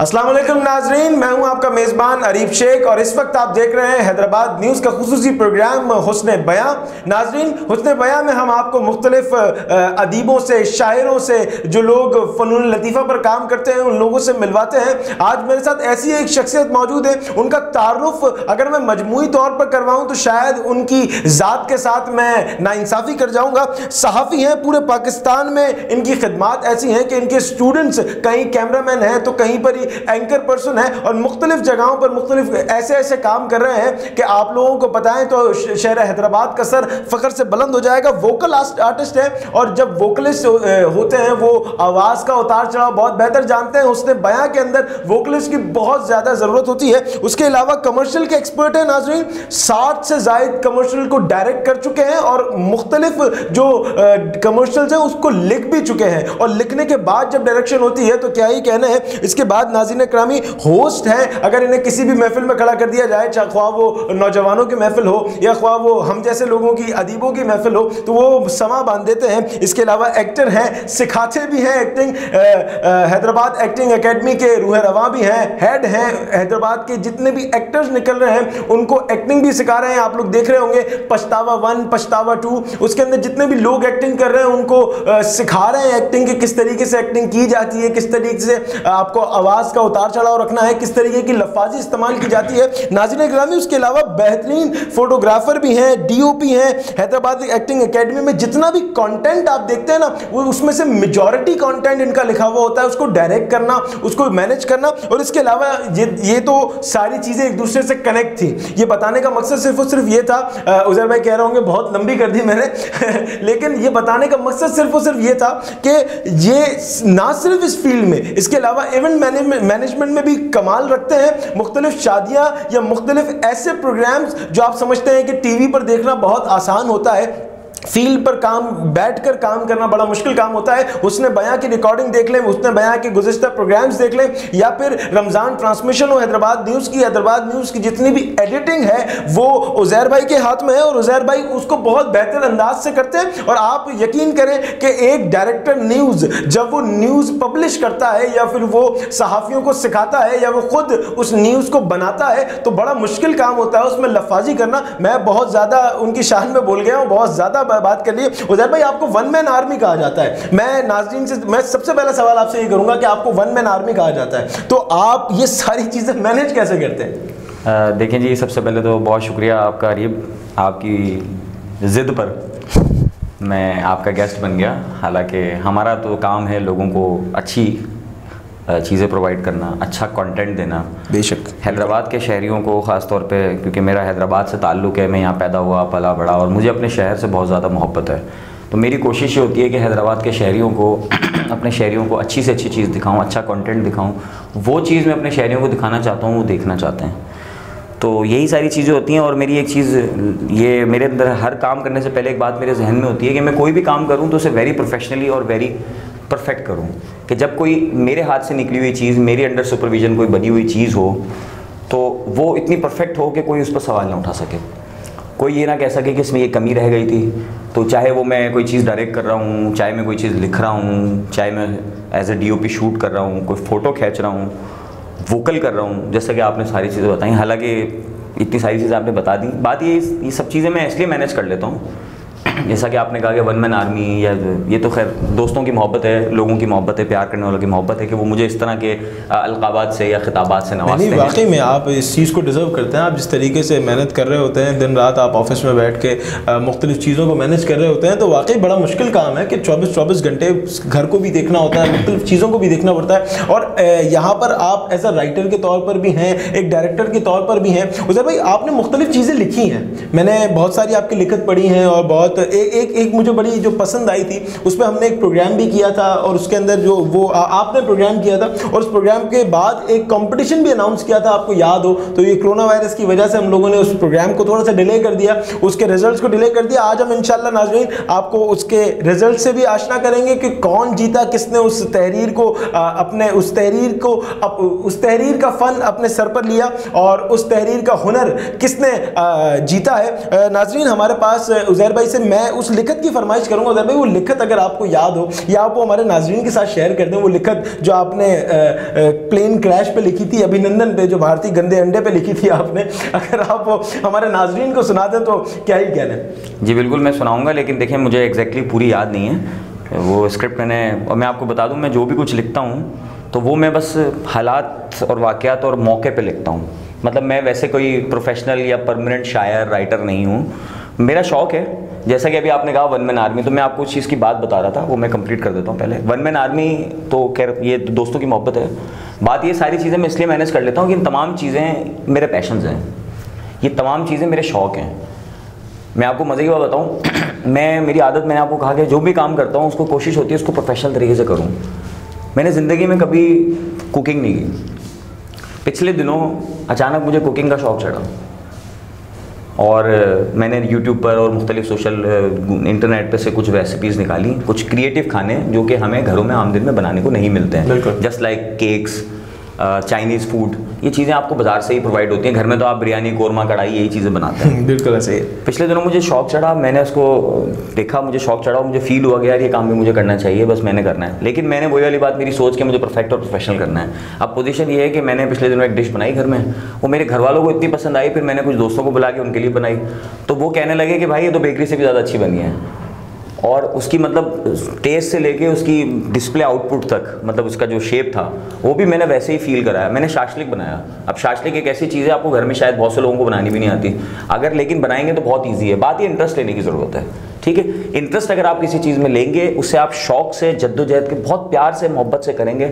अस्सलाम वालेकुम नाजरीन, मैं हूं आपका मेज़बान अरीफ शेख और इस वक्त आप देख रहे हैं हैदराबाद न्यूज़ का खुसूसी प्रोग्राम हुस्न बयां। नाजरीन, हुस्न बयां में हम आपको मुख्तलिफ अदीबों से, शायरों से, जो लोग फ़नून लतीफ़ा पर काम करते हैं, उन लोगों से मिलवाते हैं। आज मेरे साथ ऐसी एक शख्सियत मौजूद है, उनका तारुफ अगर मैं मजमूई तौर पर करवाऊँ तो शायद उनकी ज़ात के साथ मैं नाइंसाफ़ी कर जाऊँगा। सहाफ़ी हैं, पूरे पाकिस्तान में इनकी खिदमात ऐसी हैं कि इनके स्टूडेंट्स कहीं कैमरामैन हैं तो कहीं पर एंकर पर्सन है और मुख्तलिफ जगहों पर मुख्तलिफ ऐसे काम कर रहे हैं कि आप लोगों को बताएं तो शहर हैदराबाद का सर फख्र से बुलंद हो जाएगा। वोकल आर्टिस्ट है और जब वोकलिस्ट होते हैं वो आवाज़ का उतार चढ़ाव बहुत बेहतर जानते हैं। उसने बयां के अंदर वोकलिस्ट की बहुत ज़्यादा ज़रूरत होती है। उसके अलावा कमर्शियल के एक्सपर्ट है नाज़रीन, 60 से ज़ायद कमर्शियल को डायरेक्ट कर चुके हैं और मुख्तलिफ जो कमर्शियल्स हैं उसको लिख भी चुके हैं और लिखने के बाद जब डायरेक्शन होती है तो क्या ही कहना है। इसके बाद नाज़रीन करामी होस्ट हैं, अगर इन्हें किसी भी महफिल में खड़ा कर दिया जाए, चाहे ख्वाह वो नौजवानों की महफिल हो या ख्वाह वो हम जैसे लोगों की अदीबों की महफिल हो, तो वो समा बांध देते हैं। इसके अलावा एक्टर हैं, सिखाते भी हैं एक्टिंग, हैदराबाद एक्टिंग एकेडमी के रूह रवां भी हैं, हेड हैं। हैदराबाद के जितने भी एक्टर्स निकल रहे हैं उनको एक्टिंग भी सिखा रहे हैं। आप लोग देख रहे होंगे पछतावा 1, पछतावा 2, उसके अंदर जितने भी लोग एक्टिंग कर रहे हैं उनको सिखा रहे हैं एक्टिंग की, किस तरीके से एक्टिंग की जाती है, किस तरीके से आपको आवाज़ का उतार चढ़ाव रखना है, किस तरीके की लफ्ज़ी इस्तेमाल की जाती है। नाज़रीन गिरामी, उसके अलावा बेहतरीन फोटोग्राफर भी हैं, डीओपी हैं। हैदराबाद एक्टिंग एकेडमी में जितना भी कंटेंट आप देखते हैं ना, वो उसमें से मेजॉरिटी कंटेंट इनका लिखा हुआ होता है, उसको डायरेक्ट करना, उसको मैनेज करना। और इसके अलावा ये तो सारी चीज़ें एक दूसरे से कनेक्ट थी। ये बताने का मकसद सिर्फ और सिर्फ ये था, उज़ैर भाई कह रहे होंगे बहुत लंबी कर दी मैंने लेकिन ये बताने का मकसद सिर्फ और सिर्फ ये था कि ये ना सिर्फ इस फील्ड में, इसके अलावा इवेंट मैनेजमेंट में भी कमाल रखते हैं। मुख्तलिफ शादियां या मुख्तलिफ ऐसे प्रोग्राम्स जो आप समझते हैं कि टीवी पर देखना बहुत आसान होता है, फील्ड पर बैठकर काम करना बड़ा मुश्किल काम होता है। उसने बयां की रिकॉर्डिंग देख लें, उसने बयां के गुज़िश्ता प्रोग्राम्स देख लें, या फिर रमज़ान ट्रांसमिशन हो हैदराबाद न्यूज़ की जितनी भी एडिटिंग है वो उज़ैर भाई के हाथ में है और उज़ैर भाई उसको बहुत बेहतर अंदाज से करते हैं। और आप यकीन करें कि एक डायरेक्टर न्यूज़ जब वो न्यूज़ पब्लिश करता है या फिर वो सहाफ़ियों को सिखाता है या वो खुद उस न्यूज़ को बनाता है तो बड़ा मुश्किल काम होता है उसमें लफ्ज़ी करना। मैं बहुत ज़्यादा उनकी शान में बोल गया हूँ, बहुत ज़्यादा बात कर लिए। उज़ैर भाई, आपको वन मैन आर्मी कहा जाता है। मैं नाज़रीन से मैं सबसे पहला सवाल आपसे ये करूंगा कि आपको वन मैन आर्मी कहा जाता है, तो आप ये सारी चीज़ें मैनेज कैसे करते हैं? देखें जी, सबसे पहले तो बहुत शुक्रिया आपका अरीब, आपकी ज़िद पर मैं आपका गेस्ट बन गया। हालांकि हमारा तो काम है लोगों को अच्छी चीज़ें प्रोवाइड करना, अच्छा कंटेंट देना। बेशक हैदराबाद के शहरियों को ख़ास तौर पे, क्योंकि मेरा हैदराबाद से ताल्लुक़ है, मैं यहाँ पैदा हुआ पला बड़ा और मुझे अपने शहर से बहुत ज़्यादा मोहब्बत है। तो मेरी कोशिश ये होती है कि हैदराबाद के शहरियों को अपने शहरियों को अच्छी से अच्छी चीज़ दिखाऊँ, अच्छा कंटेंट दिखाऊँ। वो चीज़ मैं अपने शहरियों को दिखाना चाहता हूँ, वो देखना चाहते हैं। तो यही सारी चीज़ें होती हैं। और मेरी एक चीज़ ये, मेरे अंदर हर काम करने से पहले एक बात मेरे जहन में होती है कि मैं कोई भी काम करूँ तो उसे वेरी प्रोफेशनली और वेरी परफेक्ट करूँ, कि जब कोई मेरे हाथ से निकली हुई चीज़, मेरे अंडर सुपरविज़न कोई बनी हुई चीज़ हो तो वो इतनी परफेक्ट हो कि कोई उस पर सवाल ना उठा सके, कोई ये ना कह सके कि इसमें ये कमी रह गई थी। तो चाहे वो मैं कोई चीज़ डायरेक्ट कर रहा हूँ, चाहे मैं कोई चीज़ लिख रहा हूँ, चाहे मैं एज ए DOP शूट कर रहा हूँ, कोई फ़ोटो खींच रहा हूँ, वोकल कर रहा हूँ, जैसा कि आपने सारी चीज़ें बताई। हालाँकि इतनी सारी चीज़ें आपने बता दी। बात ये सब चीज़ें मैं इसलिए मैनेज कर लेता हूँ, जैसा कि आपने कहा कि वन मैन आर्मी, या ये तो खैर दोस्तों की मोहब्बत है, लोगों की मोहब्बत है, प्यार करने वालों की मोहब्बत है कि वो मुझे इस तरह के अलकाबात से या खिताबात से नवाजते हैं। वाकई में आप इस चीज़ को डिज़र्व करते हैं। आप जिस तरीके से मेहनत कर रहे होते हैं, दिन रात आप ऑफिस में बैठ के मुख्तलिफ चीज़ों को मैनेज कर रहे होते हैं, तो वाकई बड़ा मुश्किल काम है कि 24-24 घंटे घर को भी देखना होता है, मुख्तलिफ चीज़ों को भी देखना पड़ता है। और यहाँ पर आप एज अ राइटर के तौर पर भी हैं, एक डायरेक्टर के तौर पर भी हैं। उज़ैर भाई, आपने मुख्तलिफ चीज़ें लिखी हैं, मैंने बहुत सारी आपकी लिखत पढ़ी हैं और बहुत एक मुझे बड़ी जो पसंद आई थी, उस पर हमने एक प्रोग्राम भी किया था और उसके अंदर जो वो आपने प्रोग्राम किया था और उस प्रोग्राम के बाद एक कंपटीशन भी अनाउंस किया था, आपको याद हो तो। ये कोरोना वायरस की वजह से हम लोगों ने उस प्रोग्राम को थोड़ा सा डिले कर दिया, उसके रिजल्ट्स को डिले कर दिया। आज हम इंशाल्लाह नाज़रीन आपको उसके रिजल्ट से भी आशना करेंगे कि कौन जीता, किसने उस तहरीर को अपने उस तहरीर का फ़न अपने सर पर लिया और उस तहरीर का हुनर किसने जीता है। नाज़रीन, हमारे पास उज़ैर भाई से मैं उस लिखत की फरमाइश करूँगा उधर भाई, वो लिखत अगर आपको याद हो या आप वो हमारे नाजरीन के साथ शेयर कर दें, वो लिखत जो आपने प्लेन क्रैश पे लिखी थी, अभिनंदन पे, जो भारतीय गंदे अंडे पे लिखी थी आपने, अगर आप वो हमारे नाजरीन को सुना दें तो क्या ही कहना। जी बिल्कुल मैं सुनाऊँगा, लेकिन देखिए मुझे एग्जैक्टली पूरी याद नहीं है वो स्क्रिप्ट मैंने, और मैं आपको बता दूँ मैं जो भी कुछ लिखता हूँ तो वो मैं बस हालात और वाक़यात और मौके पे लिखता हूँ। मतलब मैं वैसे कोई प्रोफेशनल या परमानेंट शायर राइटर नहीं हूँ। मेरा शौक़ है, जैसा कि अभी आपने कहा वन मैन आर्मी, तो मैं आपको उस चीज़ की बात बता रहा था, वो मैं कंप्लीट कर देता हूँ पहले। वन मैन आर्मी तो खैर ये दोस्तों की मोहब्बत है, बात ये सारी चीज़ें मैं इसलिए मैनेज कर लेता हूँ कि इन तमाम चीज़ें मेरे पैशंस हैं, ये तमाम चीज़ें मेरे शौक़ हैं। मैं आपको मज़े की बात बताऊँ, मेरी आदत, मैंने आपको कहा कि जो भी काम करता हूँ उसको कोशिश होती है उसको प्रोफेशनल तरीके से करूँ। मैंने ज़िंदगी में कभी कुकिंग नहीं की। पिछले दिनों अचानक मुझे कुकिंग का शौक़ चढ़ा और मैंने यूट्यूब पर और मुख्तलिफ सोशल इंटरनेट पे से कुछ रेसिपीज़ निकाली, कुछ क्रिएटिव खाने जो कि हमें घरों में आमदिन में बनाने को नहीं मिलते हैं। Just like cakes, Chinese food, ये चीज़ें आपको बाज़ार से ही प्रोवाइड होती हैं। घर में तो आप बिरयानी, कोरमा, कढ़ाई यही चीज़ें बनाते हैं। बिल्कुल ऐसे। पिछले दिनों मुझे शौक़ चढ़ा, मैंने उसको देखा, मुझे शौक़ चढ़ा और मुझे फील हुआ कि यार ये काम भी मुझे करना चाहिए, बस मैंने करना है। लेकिन मैंने वही वाली बात, मेरी सोच के मुझे परफेक्ट और प्रोफेशनल करना है। अब पोजीशन ये है कि मैंने पिछले दिनों एक डिश बनाई घर में, वो मेरे घर वालों को इतनी पसंद आई, फिर मैंने कुछ दोस्तों को बुला के उनके लिए बनाई, तो वो कहने लगे कि भाई ये तो बेकरी से भी ज़्यादा अच्छी बनी है। और उसकी मतलब टेस्ट से लेके उसकी डिस्प्ले आउटपुट तक, मतलब उसका जो शेप था वो भी मैंने वैसे ही फील कराया। मैंने शाशलिक बनाया। अब शाशलिक एक ऐसी चीज़ है आपको घर में शायद बहुत से लोगों को बनानी भी नहीं आती, अगर लेकिन बनाएंगे तो बहुत ईजी है। बात ये इंटरेस्ट लेने की ज़रूरत है, ठीक है। इंटरेस्ट अगर आप किसी चीज़ में लेंगे, उससे आप शौक़ से, जद्दोजहद के, बहुत प्यार से, मोहब्बत से करेंगे,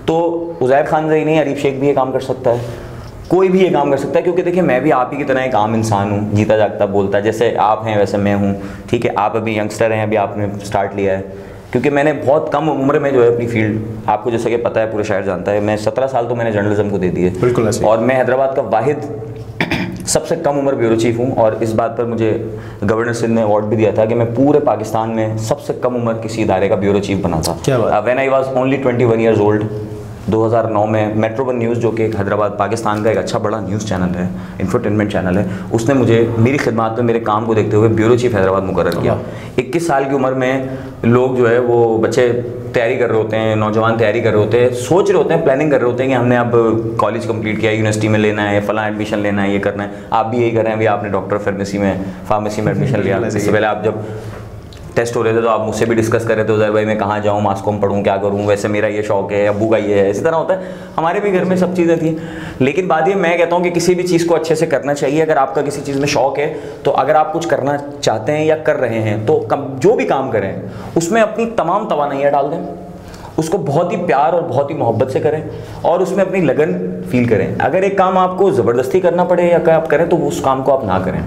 तो उज़ैर खान ही नहीं, अरीफ शेख भी ये काम कर सकता है, कोई भी ये काम कर सकता है। क्योंकि देखिए मैं भी आप ही की तरह एक आम इंसान हूँ, जीता जागता बोलता है, जैसे आप हैं वैसे मैं हूँ, ठीक है। आप अभी यंगस्टर हैं, अभी आपने स्टार्ट लिया है, क्योंकि मैंने बहुत कम उम्र में जो है अपनी फील्ड, आपको जैसे कि पता है, पूरे शहर जानता है, मैं 17 साल तो मैंने जर्नलिज्म को दे दिए। बिल्कुल ऐसे। और मैं हैदराबाद का वाहिद सबसे कम उम्र ब्यूरो चीफ हूँ, और इस बात पर मुझे गवर्नर सिंध ने अवार्ड भी दिया था कि मैं पूरे पाकिस्तान में सबसे कम उम्र किसी इदारे का ब्यूरो चीफ बना था। When I was only 21 years old, 2009 में मेट्रो वन न्यूज़, जो कि हैदराबाद पाकिस्तान का एक अच्छा बड़ा न्यूज़ चैनल है, इंफोटेनमेंट चैनल है, उसने मुझे मेरी खिदमत में, मेरे काम को देखते हुए ब्यूरो चीफ हैदराबाद मुकर्रर किया। 21 साल की उम्र में लोग जो है वो बच्चे तैयारी कर रहे होते हैं, नौजवान तैयारी कर रहे होते हैं, सोच रहे होते हैं, प्लानिंग कर रहे होते हैं कि हमने अब कॉलेज कंप्लीट किया, यूनिवर्सिटी में लेना है, फलां एडमिशन लेना है, ये करना है। आप भी यही कर रहे हैं, अभी आपने डॉक्टर फार्मेसी में एडमिशन लिया। इससे पहले आप जब टेस्ट हो रहे थे तो आप मुझसे भी डिस्कस कर रहे थे, उधर भाई मैं कहाँ जाऊँ, मास कॉम पढ़ूँ, क्या करूँ, वैसे मेरा ये शौक है, अब्बू का ये है, इसी तरह होता है। हमारे भी घर में सब चीज़ें थी। लेकिन बात ये, मैं कहता हूँ कि किसी भी चीज़ को अच्छे से करना चाहिए। अगर आपका किसी चीज़ में शौक है, तो अगर आप कुछ करना चाहते हैं या कर रहे हैं, तो जो भी काम करें उसमें अपनी तमाम तवानाइयाँ डाल दें, उसको बहुत ही प्यार और बहुत ही मोहब्बत से करें, और उसमें अपनी लगन फील करें। अगर एक काम आपको ज़बरदस्ती करना पड़े या आप करें, तो उस काम को आप ना करें,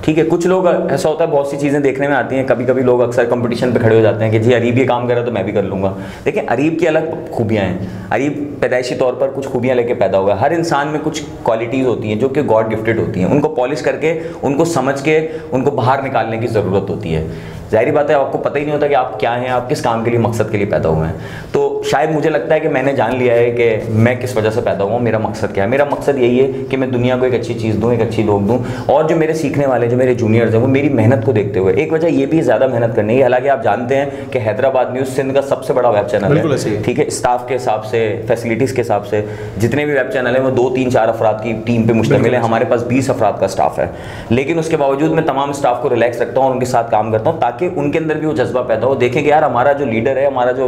ठीक है। कुछ लोग, ऐसा होता है, बहुत सी चीज़ें देखने में आती हैं, कभी कभी लोग अक्सर कंपटीशन पे खड़े हो जाते हैं कि जी अरीब ये काम कर रहा है तो मैं भी कर लूँगा। देखिए अरीब की अलग खूबियाँ हैं। अरीब पैदाइशी तौर पर कुछ खूबियाँ लेके पैदा हुआ है। हर इंसान में कुछ क्वालिटीज़ होती हैं जो कि गॉड गिफ्टेड होती हैं, उनको पॉलिश करके, उनको समझ के, उनको बाहर निकालने की ज़रूरत होती है। ज़ाहिर बात है, आपको पता ही नहीं होता कि आप क्या हैं, आप किस काम के लिए, मकसद के लिए पैदा हुए हैं। तो शायद मुझे लगता है कि मैंने जान लिया है कि मैं किस वजह से पैदा हुआ हूँ, मेरा मकसद क्या है। मेरा मकसद यही है कि मैं दुनिया को एक अच्छी चीज़ दूँ, एक अच्छी लोग दूँ, और जो मेरे सीखने वाले, जो मेरे जूनियर्स हैं, वो मेरी मेहनत को देखते हुए। एक वजह ये भी ज़्यादा मेहनत करनी है, हालांकि आप जानते हैं कि हैदराबाद न्यूज़ सिंध का सबसे बड़ा वेब चैनल है, ठीक है। स्टाफ के हिसाब से, फैसिलिटीज़ के हिसाब से, जितने भी वेब चैनल हैं वो 2-3-4 अफराद की टीम पर मुश्तमिल है। हमारे पास 20 अफराद का स्टाफ है, लेकिन उसके बावजूद मैं तमाम स्टाफ को रिलैक्स रखता हूँ और उनके साथ काम करता हूँ, ताकि उनके अंदर भी वो जज्बा पैदा हो। देखें कि यार हमारा जो लीडर है, हमारा जो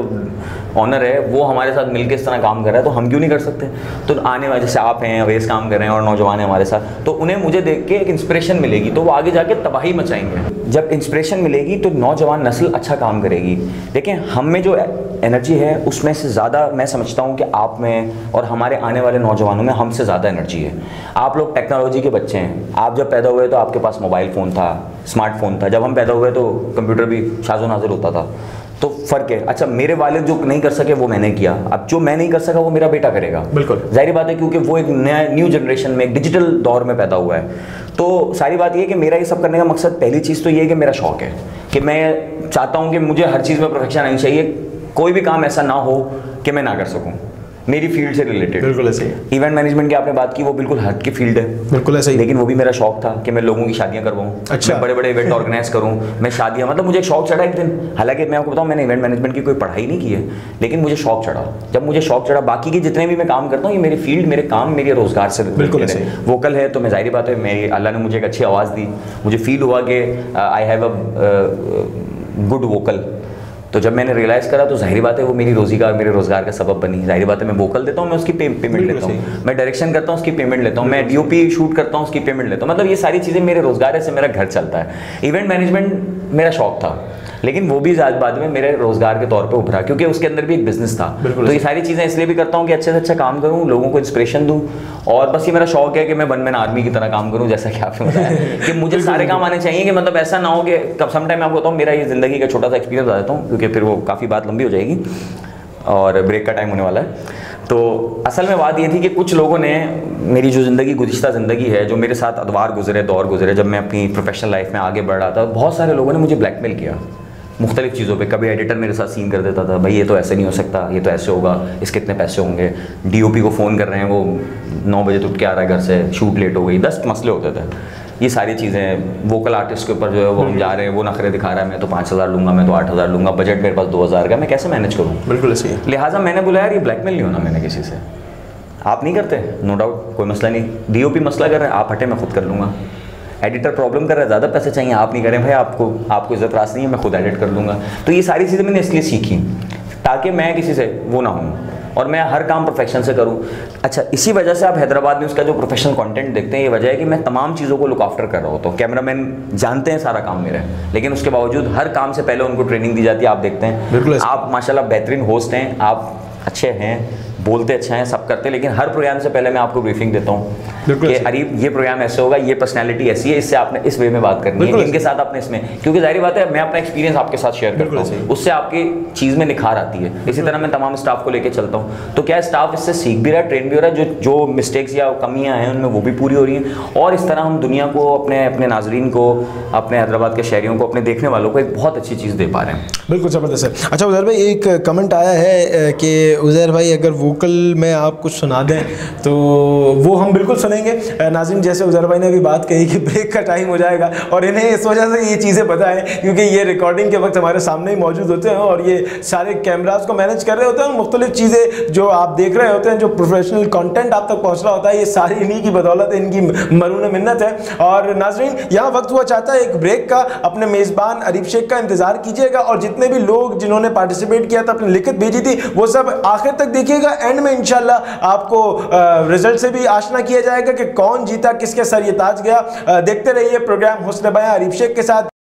ऑनर है, वो हमारे साथ मिलकर इस तरह काम कर रहा है, तो हम क्यों नहीं कर सकते। तो आने वाले, जैसे आप हैं, अवैस काम कर रहे हैं और नौजवान हैं हमारे साथ, तो उन्हें मुझे देख के एक इंस्पिरेशन मिलेगी, तो वो आगे जाके तबाही मचाएंगे। जब इंस्पिरेशन मिलेगी तो नौजवान नस्ल अच्छा काम करेगी। देखें हम में जो एनर्जी है, उसमें से ज़्यादा मैं समझता हूँ कि आप में और हमारे आने वाले नौजवानों में हमसे ज़्यादा एनर्जी है। आप लोग टेक्नोलॉजी के बच्चे हैं। आप जब पैदा हुए तो आपके पास मोबाइल फ़ोन था, स्मार्टफोन था। जब हम पैदा हुए तो कंप्यूटर भी शाज़ो नाज़िर होता था, तो फ़र्क है। अच्छा, मेरे वालिद जो नहीं कर सके वो मैंने किया, अब जो मैं नहीं कर सका वो मेरा बेटा करेगा। बिल्कुल जाहिर बात है, क्योंकि वो एक नया न्यू जनरेशन में, एक डिजिटल दौर में पैदा हुआ है। तो सारी बात ये है कि मेरा ये सब करने का मकसद, पहली चीज़ तो ये है कि मेरा शौक़ है, कि मैं चाहता हूँ कि मुझे हर चीज़ में परफेक्शन आनी चाहिए। कोई भी काम ऐसा ना हो कि मैं ना कर सकूँ, मेरी फील्ड से रिलेटेड। बिल्कुल ऐसे ही। इवेंट मैनेजमेंट की आपने बात की, वो बिल्कुल हट की फील्ड है। बिल्कुल ऐसे ही। लेकिन वो भी मेरा शौक था कि मैं लोगों की शादियां करवाऊं, अच्छा। मैं बड़े बड़े इवेंट ऑर्गेनाइज करूं, मैं शादियां, मतलब मुझे एक शौक चढ़ा एक दिन। हालांकि मैं आपको बताऊं, मैंने इवेंट मैनेजमेंट की कोई पढ़ाई नहीं की है, लेकिन मुझे शौक चढ़ा। जब मुझे शौक चढ़ा, बाकी के जितने भी मैं काम करता हूँ, ये मेरी फील्ड, मेरे काम, मेरे रोजगार से बिल्कुल है। वोकल है तो मैं, जाहिर बात है, मेरी अल्लाह ने मुझे एक अच्छी आवाज़ दी, मुझे फील हुआ कि I have a good vocal. तो जब मैंने रियलाइज़ करा तो जाहिर बात है वो मेरी रोजी का, मेरे रोजगार का सबब बनी। जाहिर बात है मैं वोकल देता हूँ, मैं उसकी पेमेंट लेता हूँ, मैं डायरेक्शन करता हूँ, उसकी पेमेंट लेता हूँ, मैं डीओपी शूट करता हूँ, उसकी पेमेंट लेता हूँ। मतलब ये सारी चीज़ें मेरे रोजगार से मेरा घर चलता है। इवेंट मैनेजमेंट मेरा शौक था, लेकिन वो भी बाद में मेरे रोजगार के तौर पे उभरा, क्योंकि उसके अंदर भी एक बिजनेस था। तो ये सारी चीज़ें इसलिए भी करता हूँ कि अच्छे से अच्छा काम करूँ, लोगों को इंस्पिरेशन दूँ, और बस ये मेरा शौक है कि मैं वन मैन आर्मी की तरह काम करूँ, जैसा कि आपने बताया कि मुझे सारे काम आने चाहिए। कि मतलब ऐसा ना हो कि कब सम टाइम आपको बताऊँ, मेरा ये ज़िंदगी का छोटा सा एक्सपीरियंस बता देता हूँ, क्योंकि फिर वो काफ़ी बात लंबी हो जाएगी और ब्रेक का टाइम होने वाला है। तो असल में बात ये थी कि कुछ लोगों ने मेरी जो ज़िंदगी, गुज़िश्ता ज़िंदगी है, जो मेरे साथ अदवार गुजरे, दौर गुजरे, जब मैं अपनी प्रोफेशनल लाइफ में आगे बढ़ रहा था, बहुत सारे लोगों ने मुझे ब्लैकमेल किया मुख्तलिफ चीज़ों पे। कभी एडिटर मेरे साथ सीन कर देता था, भाई ये तो ऐसे नहीं हो सकता, ये तो ऐसे होगा, इसके इतने पैसे होंगे। डीओपी को फ़ोन कर रहे हैं, वो 9 बजे तो उठ के आ रहा है घर से, शूट लेट हो गई, 10 मसले होते थे। ये सारी चीज़ें, वोकल आर्टिस्ट के ऊपर जो है वो हम जा रहे हैं, वो नखरे दिखा रहा है, मैं तो 5000 लूँगा, मैं तो 8000 लूँगा, बजट मेरे पास 2000 का, मैं कैसे मैनेज करूँ? बिल्कुल ऐसे ही। लिहाजा मैंने बोला यार ये ब्लैकमेल नहीं होना मैंने किसी से। आप नहीं करते, नो डाउट, कोई मसला नहीं। डीओपी मसला कर रहे हैं, आप हटे, मैं खुद कर लूँगा। एडिटर प्रॉब्लम कर रहा है, ज़्यादा पैसे चाहिए, आप नहीं करें भाई, आपको इज्जत रास नहीं है, मैं खुद एडिट कर लूँगा। तो ये सारी चीज़ें मैंने इसलिए सीखी ताकि मैं किसी से वो ना हूँ, और मैं हर काम प्रोफेशन से करूँ। अच्छा, इसी वजह से आप हैदराबाद में उसका जो प्रोफेशनल कंटेंट देखते हैं, ये वजह है कि मैं तमाम चीज़ों को लुक आफ्टर कर रहा होता हूँ। कैमरामैन जानते हैं सारा काम मेरा, लेकिन उसके बावजूद हर काम से पहले उनको ट्रेनिंग दी जाती है। आप देखते हैं, आप माशाल्लाह बेहतरीन होस्ट हैं, आप अच्छे हैं, बोलते अच्छा है, सब करते हैं, लेकिन हर प्रोग्राम से पहले मैं आपको ब्रीफिंग देता हूँ कि अरीब ये प्रोग्राम ऐसे होगा, ये पर्सनालिटी ऐसी है, इससे आपने इस वे में बात करनी है, इनके साथ आपने इसमें, क्योंकि जाहिर बात है मैं अपना एक्सपीरियंस आपके साथ शेयर करता हूँ, उससे आपकी चीज़ में निखार आती है। इसी तरह मैं तमाम स्टाफ को लेकर चलता हूँ, तो क्या स्टाफ इससे सीख भी रहा है, ट्रेन भी हो रहा है, जो मिस्टेक्स या कमियाँ हैं उनमें वो भी पूरी हो रही हैं, और इस तरह हम दुनिया को, अपने नाजरीन को, अपने हैदराबाद के शहरियों को, अपने देखने वालों को एक बहुत अच्छी चीज़ दे पा रहे हैं। बिल्कुल ज़बरदस्त है। अच्छा उज़ैर भाई, एक कमेंट आया है कि उज़ैर भाई अगर वोकल में आप कुछ सुना दें तो वो हम बिल्कुल सुनेंगे। नाज़रीन, जैसे उज़ैर भाई ने भी बात कही कि ब्रेक का टाइम हो जाएगा, और इन्हें इस वजह से ये चीज़ें पता है क्योंकि ये रिकॉर्डिंग के वक्त हमारे सामने ही मौजूद होते हैं और ये सारे कैमराज को मैनेज कर रहे होते हैं। मुख्तलिफ चीज़ें जो आप देख रहे होते हैं, जो प्रोफेशनल कंटेंट आप तक पहुँच रहा होता है, ये सारी इन्हीं की बदौलत है, इनकी मरून मिन्नत है। और नाज़रीन, यहाँ वक्त हुआ चाहता है एक ब्रेक का। अपने मेज़बान अरीब शेख का इंतज़ार कीजिएगा, और जितने भी लोग जिन्होंने पार्टिसिपेट किया था, अपनी लिखत भेजी थी, वो सब आखिर तक देखिएगा। एंड में इंशाल्लाह आपको रिजल्ट से भी आशना किया जाएगा कि कौन जीता, किसके सर ये ताज गया। देखते रहिए प्रोग्राम हुस्न बयां अरीब शेख के साथ।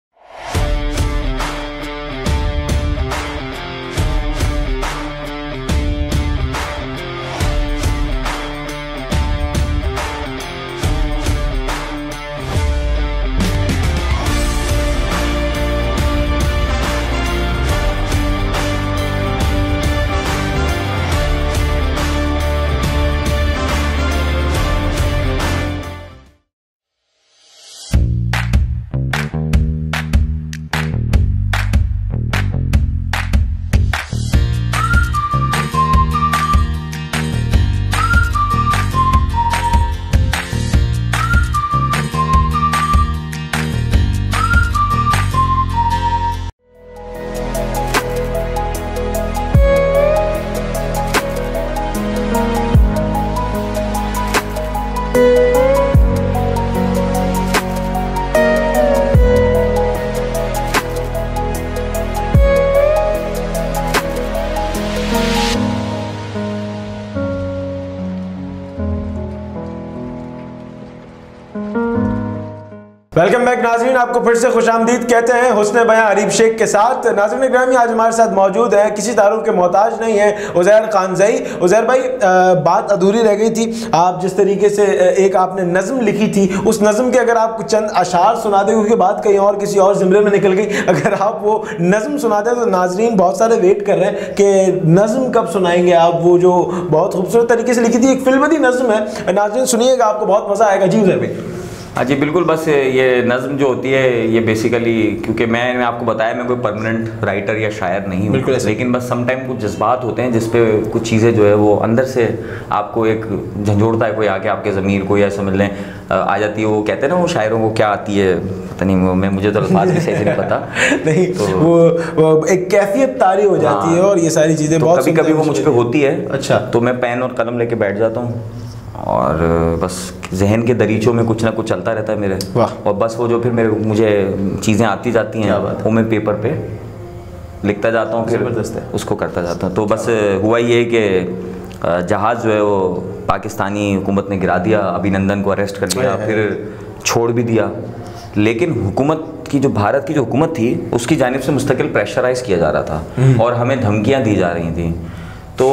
वेलकम बैक नाज़रीन, आपको फिर से खुशामदीद कहते हैं हुस्न बयां अरीब शेख के साथ। नाज़रीन ग्रामी, आज हमारे साथ मौजूद हैं, किसी तारुफ के मोहताज नहीं है, उज़ैर खानज़ई। उज़ैर भाई, बात अधूरी रह गई थी। आप जिस तरीके से एक आपने नज़म लिखी थी, उस नज़म के अगर आप चंद अशार सुना दें, क्योंकि बात कहीं और किसी और ज़िमरे में निकल गई, अगर आप वो नज़म सुना दें तो नाज़रीन बहुत सारे वेट कर रहे हैं कि नज़म कब सुनाएंगे आप। वो जो बहुत खूबसूरत तरीके से लिखी थी, एक फिल्मदी नज़म है, नाज़रीन सुनिएगा, आपको बहुत मज़ा आएगा। जी उज़ैर भाई। हाँ जी बिल्कुल। बस ये नज़्म जो होती है ये बेसिकली, क्योंकि मैंने आपको बताया मैं कोई परमानेंट राइटर या शायर नहीं हूँ, लेकिन बस सम टाइम कुछ जज्बात होते हैं जिस पे कुछ चीज़ें जो है वो अंदर से आपको एक झंझोड़ता है, कोई आके आपके ज़मीर को या समझ लें आ जाती है। वो कहते हैं ना वो शायरों को क्या आती है पता नहीं, मैं मुझे तो अल्फाज भी सही से नहीं पता नहीं तो वो एक कैफियत तारी हो जाती है और ये सारी चीज़ें तो बहुत कभी कभी वो मुझ पर होती है। अच्छा। तो मैं पेन और कलम लेके बैठ जाता हूँ और बस जहन के दरीचों में कुछ ना कुछ चलता रहता है मेरे। और बस वो जो फिर मुझे चीज़ें आती जाती हैं वो मैं पेपर पे लिखता जाता हूँ, फिर उसको करता जाता हूँ। तो बस हुआ ये कि जहाज़ जो है वो पाकिस्तानी हुकूमत ने गिरा दिया, अभिनंदन को अरेस्ट कर लिया, फिर छोड़ भी दिया। लेकिन हुकूमत की जो भारत की जो हुकूमत थी उसकी जानिब से मुस्तकिल प्रेशराइज़ किया जा रहा था और हमें धमकियाँ दी जा रही थी तो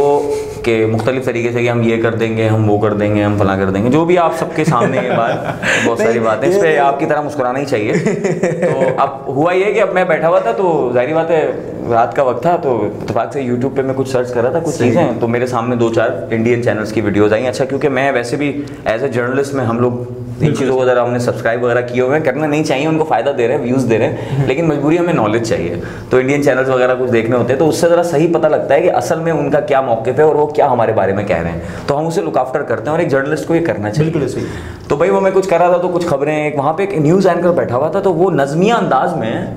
कि मुख्तलिफ तरीके से कि हम ये कर देंगे, हम वो कर देंगे, हम फला कर देंगे, जो भी आप सबके सामने ये बात बहुत सारी बातें, इस पर आपकी तरह मुस्कुराना ही चाहिए। तो अब हुआ ये कि अब मैं बैठा हुआ था तो जाहिर बात है रात का वक्त था, तो इत्तेफाक से यूट्यूब पे मैं कुछ सर्च कर रहा था कुछ चीज़ें, तो मेरे सामने 2-4 इंडियन चैनल्स की वीडियोज़ आई। अच्छा, क्योंकि मैं वैसे भी एज ए जर्नलिस्ट में हम लोग इन चीज़ों को ज़रा हमने सब्सक्राइब वगैरह किए हुए हैं, करना नहीं चाहिए, उनको फ़ायदा दे रहे हैं, व्यूज़ दे रहे हैं, लेकिन मजबूरी हमें नॉलेज चाहिए। तो इंडियन चैनल्स वगैरह कुछ देखने होते हैं तो उससे ज़रा सही पता लगता है कि असल में उनका क्या मौक़िफ़ है और वो क्या हमारे बारे में कह रहे हैं, तो हम उसे लुक आफ्टर करते हैं और एक जर्नलिस्ट को ये करना चाहिए। बिल्कुल सही। तो भाई वो मैं कुछ कर रहा था तो कुछ खबरें, एक वहाँ पे एक न्यूज़ एंकर बैठा हुआ था तो वो नज़मिया अंदाज में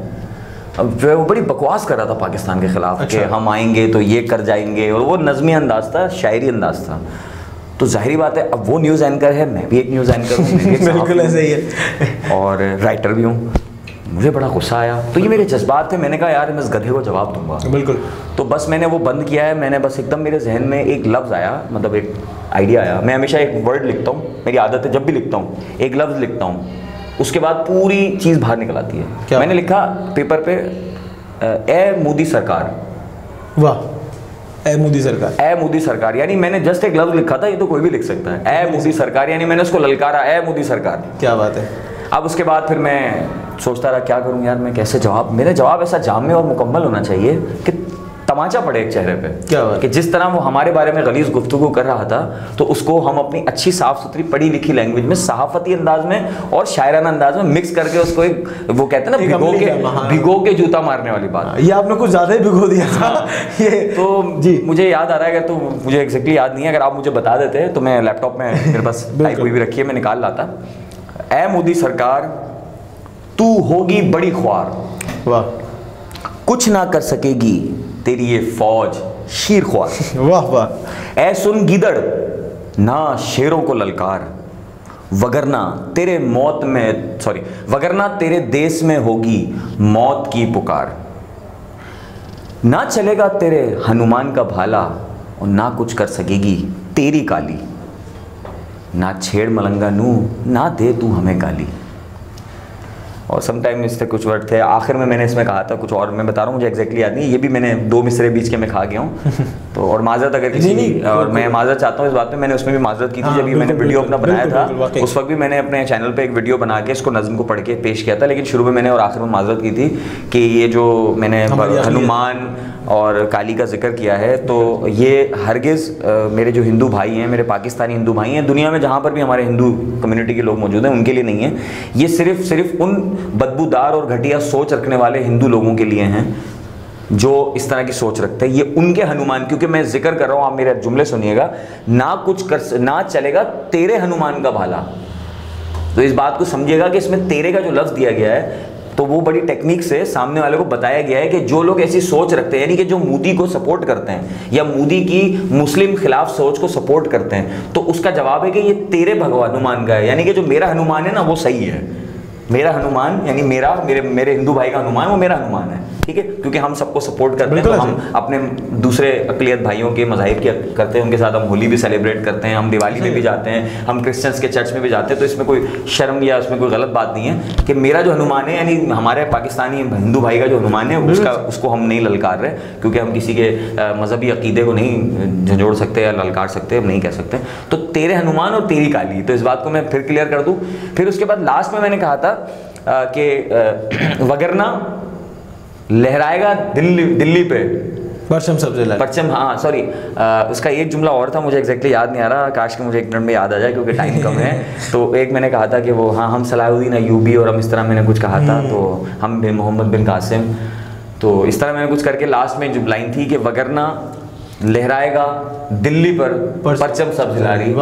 अब जो है वो बड़ी बकवास कर रहा था पाकिस्तान के ख़िलाफ़। अच्छा। कि हम आएंगे तो ये कर जाएंगे, और वो नज़मिया अंदाज़ था, शायरी अंदाज़ था। तो जाहिर बात है अब वो न्यूज़ एंकर है, मैं भी एक न्यूज़ एंकर हूँ, बिल्कुल ऐसे ही है, और राइटर भी हूँ। मुझे बड़ा गुस्सा आया, तो ये मेरे जज्बात थे, मैंने कहा यार मैं इस गधे को जवाब दूंगा। बिल्कुल। तो बस मैंने वो बंद किया है, मैंने बस एकदम मेरे जहन में एक लफ्ज़ आया, मतलब एक आइडिया आया। मैं हमेशा एक वर्ड लिखता हूँ, मेरी आदत है, जब भी लिखता हूँ एक लफ्ज़ लिखता हूँ, उसके बाद पूरी चीज़ बाहर निकल आती है। क्या? मैंने लिखा पेपर पे ए मोदी सरकार। वाह, ए मोदी सरकार, ए मोदी सरकार, यानी मैंने जस्ट एक लफ्ज़ लिखा था, ये तो कोई भी लिख सकता है, ए मोदी सरकार, यानी मैंने उसको ललकारा, ए मोदी सरकार। क्या बात है। अब उसके बाद फिर मैं सोचता रहा क्या करूं यार, मैं कैसे जवाब, मेरा जवाब ऐसा जामे और मुकम्मल होना चाहिए कि तमाचा पड़े एक चेहरे पे। क्या बात? कि जिस तरह वो हमारे बारे में गलीज़ गुफ्तगू कर रहा था तो उसको हम अपनी अच्छी साफ सुथरी पढ़ी लिखी लैंग्वेज में, सहाफ़ती अंदाज में और शायराना अंदाज में मिक्स करके उसको एक, वो कहते हैं ना, भिगो के जूता मारने वाली बात। ये आपने कुछ ज़्यादा ही भिगो दिया था। ये तो जी मुझे याद आ रहा है, अगर तो मुझे एग्जैक्टली याद नहीं है, अगर आप मुझे बता देते तो मैं लैपटॉप में मेरे पास टाइप हुई भी रखी है, मैं निकाल लाता। ए मोदी सरकार तू होगी बड़ी ख्वार, वाह, कुछ ना कर सकेगी तेरी ये फौज शीर ख्वार। वाह वाह। ऐ सुन गिदड़ ना शेरों को ललकार, वगरना तेरे वगरना तेरे देश में होगी मौत की पुकार। ना चलेगा तेरे हनुमान का भाला और ना कुछ कर सकेगी तेरी काली। ना छेड़ मलंगा नू, ना दे तू हमें गाली। और समटाइम इससे कुछ वर्ड थे, आखिर में मैंने इसमें कहा था कुछ और, मैं बता रहा हूँ मुझे एग्जैक्टली याद नहीं, ये भी मैंने 2 मिसरे बीच के मैं खा गया हूँ। तो और माजरत अगर किसी नहीं, और मैं माजरत चाहता हूँ इस बात पे, मैंने उसमें भी माजरत की थी जब ये मैंने वीडियो अपना बनाया था, उस वक्त भी मैंने अपने चैनल पे एक वीडियो बना के इसको नज़्म को पढ़ के पेश किया था, लेकिन शुरू में मैंने और आखिर में माजरत की थी कि ये जो मैंने हनुमान और काली का जिक्र किया है, तो ये हरगिज़ मेरे जो हिंदू भाई हैं, मेरे पाकिस्तानी हिंदू भाई हैं, दुनिया में जहाँ पर भी हमारे हिंदू कम्युनिटी के लोग मौजूद हैं, उनके लिए नहीं है। ये सिर्फ उन बदबूदार और घटिया सोच रखने वाले हिंदू लोगों के लिए हैं जो इस तरह की सोच रखते हैं। ये उनके हनुमान, क्योंकि मैं जिक्र कर रहा हूँ, आप मेरे जुमले सुनिएगा, ना चलेगा तेरे हनुमान का भाला। तो इस बात को समझिएगा कि इसमें तेरे का जो लफ्ज़ दिया गया है, तो वो बड़ी टेक्निक से सामने वाले को बताया गया है कि जो लोग ऐसी सोच रखते हैं, यानी कि जो मोदी को सपोर्ट करते हैं या मोदी की मुस्लिम खिलाफ सोच को सपोर्ट करते हैं, तो उसका जवाब है कि ये तेरे भगवान हनुमान का है, यानी कि जो मेरा हनुमान है ना वो सही है। मेरा हनुमान यानी मेरे हिंदू भाई का हनुमान वो मेरा हनुमान है, ठीक है, क्योंकि हम सबको सपोर्ट करते हैं, तो हम अपने दूसरे अक़लियत भाइयों के मज़ाहिब की करते हैं, उनके साथ हम होली भी सेलिब्रेट करते हैं, हम दिवाली में भी जाते हैं, हम क्रिश्चियंस के चर्च में भी जाते हैं, तो इसमें कोई शर्म या उसमें कोई गलत बात नहीं है कि मेरा जो हनुमान है, यानी हमारे पाकिस्तानी हिंदू भाई का जो हनुमान है उसको हम नहीं ललकार रहे, क्योंकि हम किसी के मजहबी अकीदे को नहीं झंझोड़ सकते या ललकार सकते, हम नहीं कह सकते। तो तेरे हनुमान और तेरी काली, तो इस बात को मैं फिर क्लियर कर दूँ। फिर उसके बाद लास्ट में मैंने कहा था कि वगरना लहराएगा दिल्ली पे परचम सब्ज़ लाली, परचम, हाँ सॉरी, उसका एक जुमला और था, मुझे एग्जैक्टली याद नहीं आ रहा, काश कि मुझे एक मिनट में याद आ जाए क्योंकि टाइम कम है। तो एक मैंने कहा था कि वो, हाँ हम सलाहुद्दीन अय्यूबी और हम इस तरह मैंने कुछ कहा था, तो हम बिन मोहम्मद बिन कासिम, तो इस तरह मैंने कुछ करके लास्ट में जो लाइन थी कि वगरना लहराएगा दिल्ली पर परचम सब्ज़ लाली,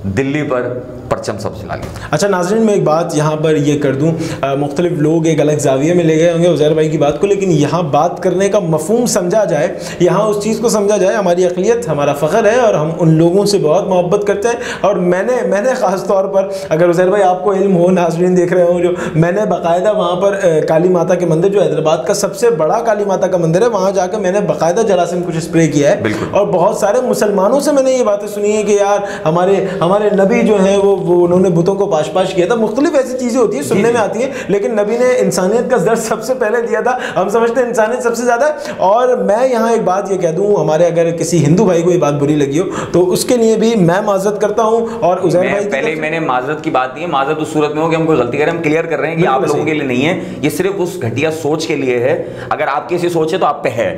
दिल्ली पर परचम सब्ज़ लाली। अच्छा नाज़रीन, मैं एक बात यहाँ पर ये कर दूँ, मुख्तलिफ लोग एक अलग जाविये में ले गए होंगे उज़ैर भाई की बात को, लेकिन यहाँ बात करने का मफ़हूम समझा जाए, यहाँ उस चीज़ को समझा जाए, हमारी अक़लियत हमारा फ़ख्र है और हम उन लोगों से बहुत मोहब्बत करते हैं। और मैंने ख़ास तौर पर, अगर उज़ैर भाई आपको इल्म हो, नाज़रीन देख रहे हो, जो मैंने बाकायदा वहाँ पर काली माता के मंदिर, जो हैदराबाद का सबसे बड़ा काली माता का मंदिर है, वहाँ जाकर मैंने बाकायदा जरासीम कुछ स्प्रे किया है। और बहुत सारे मुसलमानों से मैंने ये बातें सुनी है कि यार हमारे नबी जो हैं वो उन्होंने बुतों को पाश किया था। मुख्तलिफ ऐसी चीज़ें होती हैं, सुनने में आती हैं, लेकिन नबी ने इंसानियत का दर्स सबसे पहले दिया था। हम समझते हैं इंसानियत सबसे ज़्यादा। और मैं यहाँ एक बात ये कह दूँ, हमारे अगर किसी हिंदू भाई को ये बात बुरी लगी हो तो उसके लिए भी मैं माजरत करता हूँ। और उज़ैर भाई पहले मैंने माजरत की बात नहीं है, माजरत उस सूरत में हो कि हम कोई गलती करें, हम क्लियर कर रहे हैं कि आप लोगों के लिए नहीं है, ये सिर्फ उस घटिया सोच के लिए है। अगर आपकी ऐसी सोच है तो आप पे है।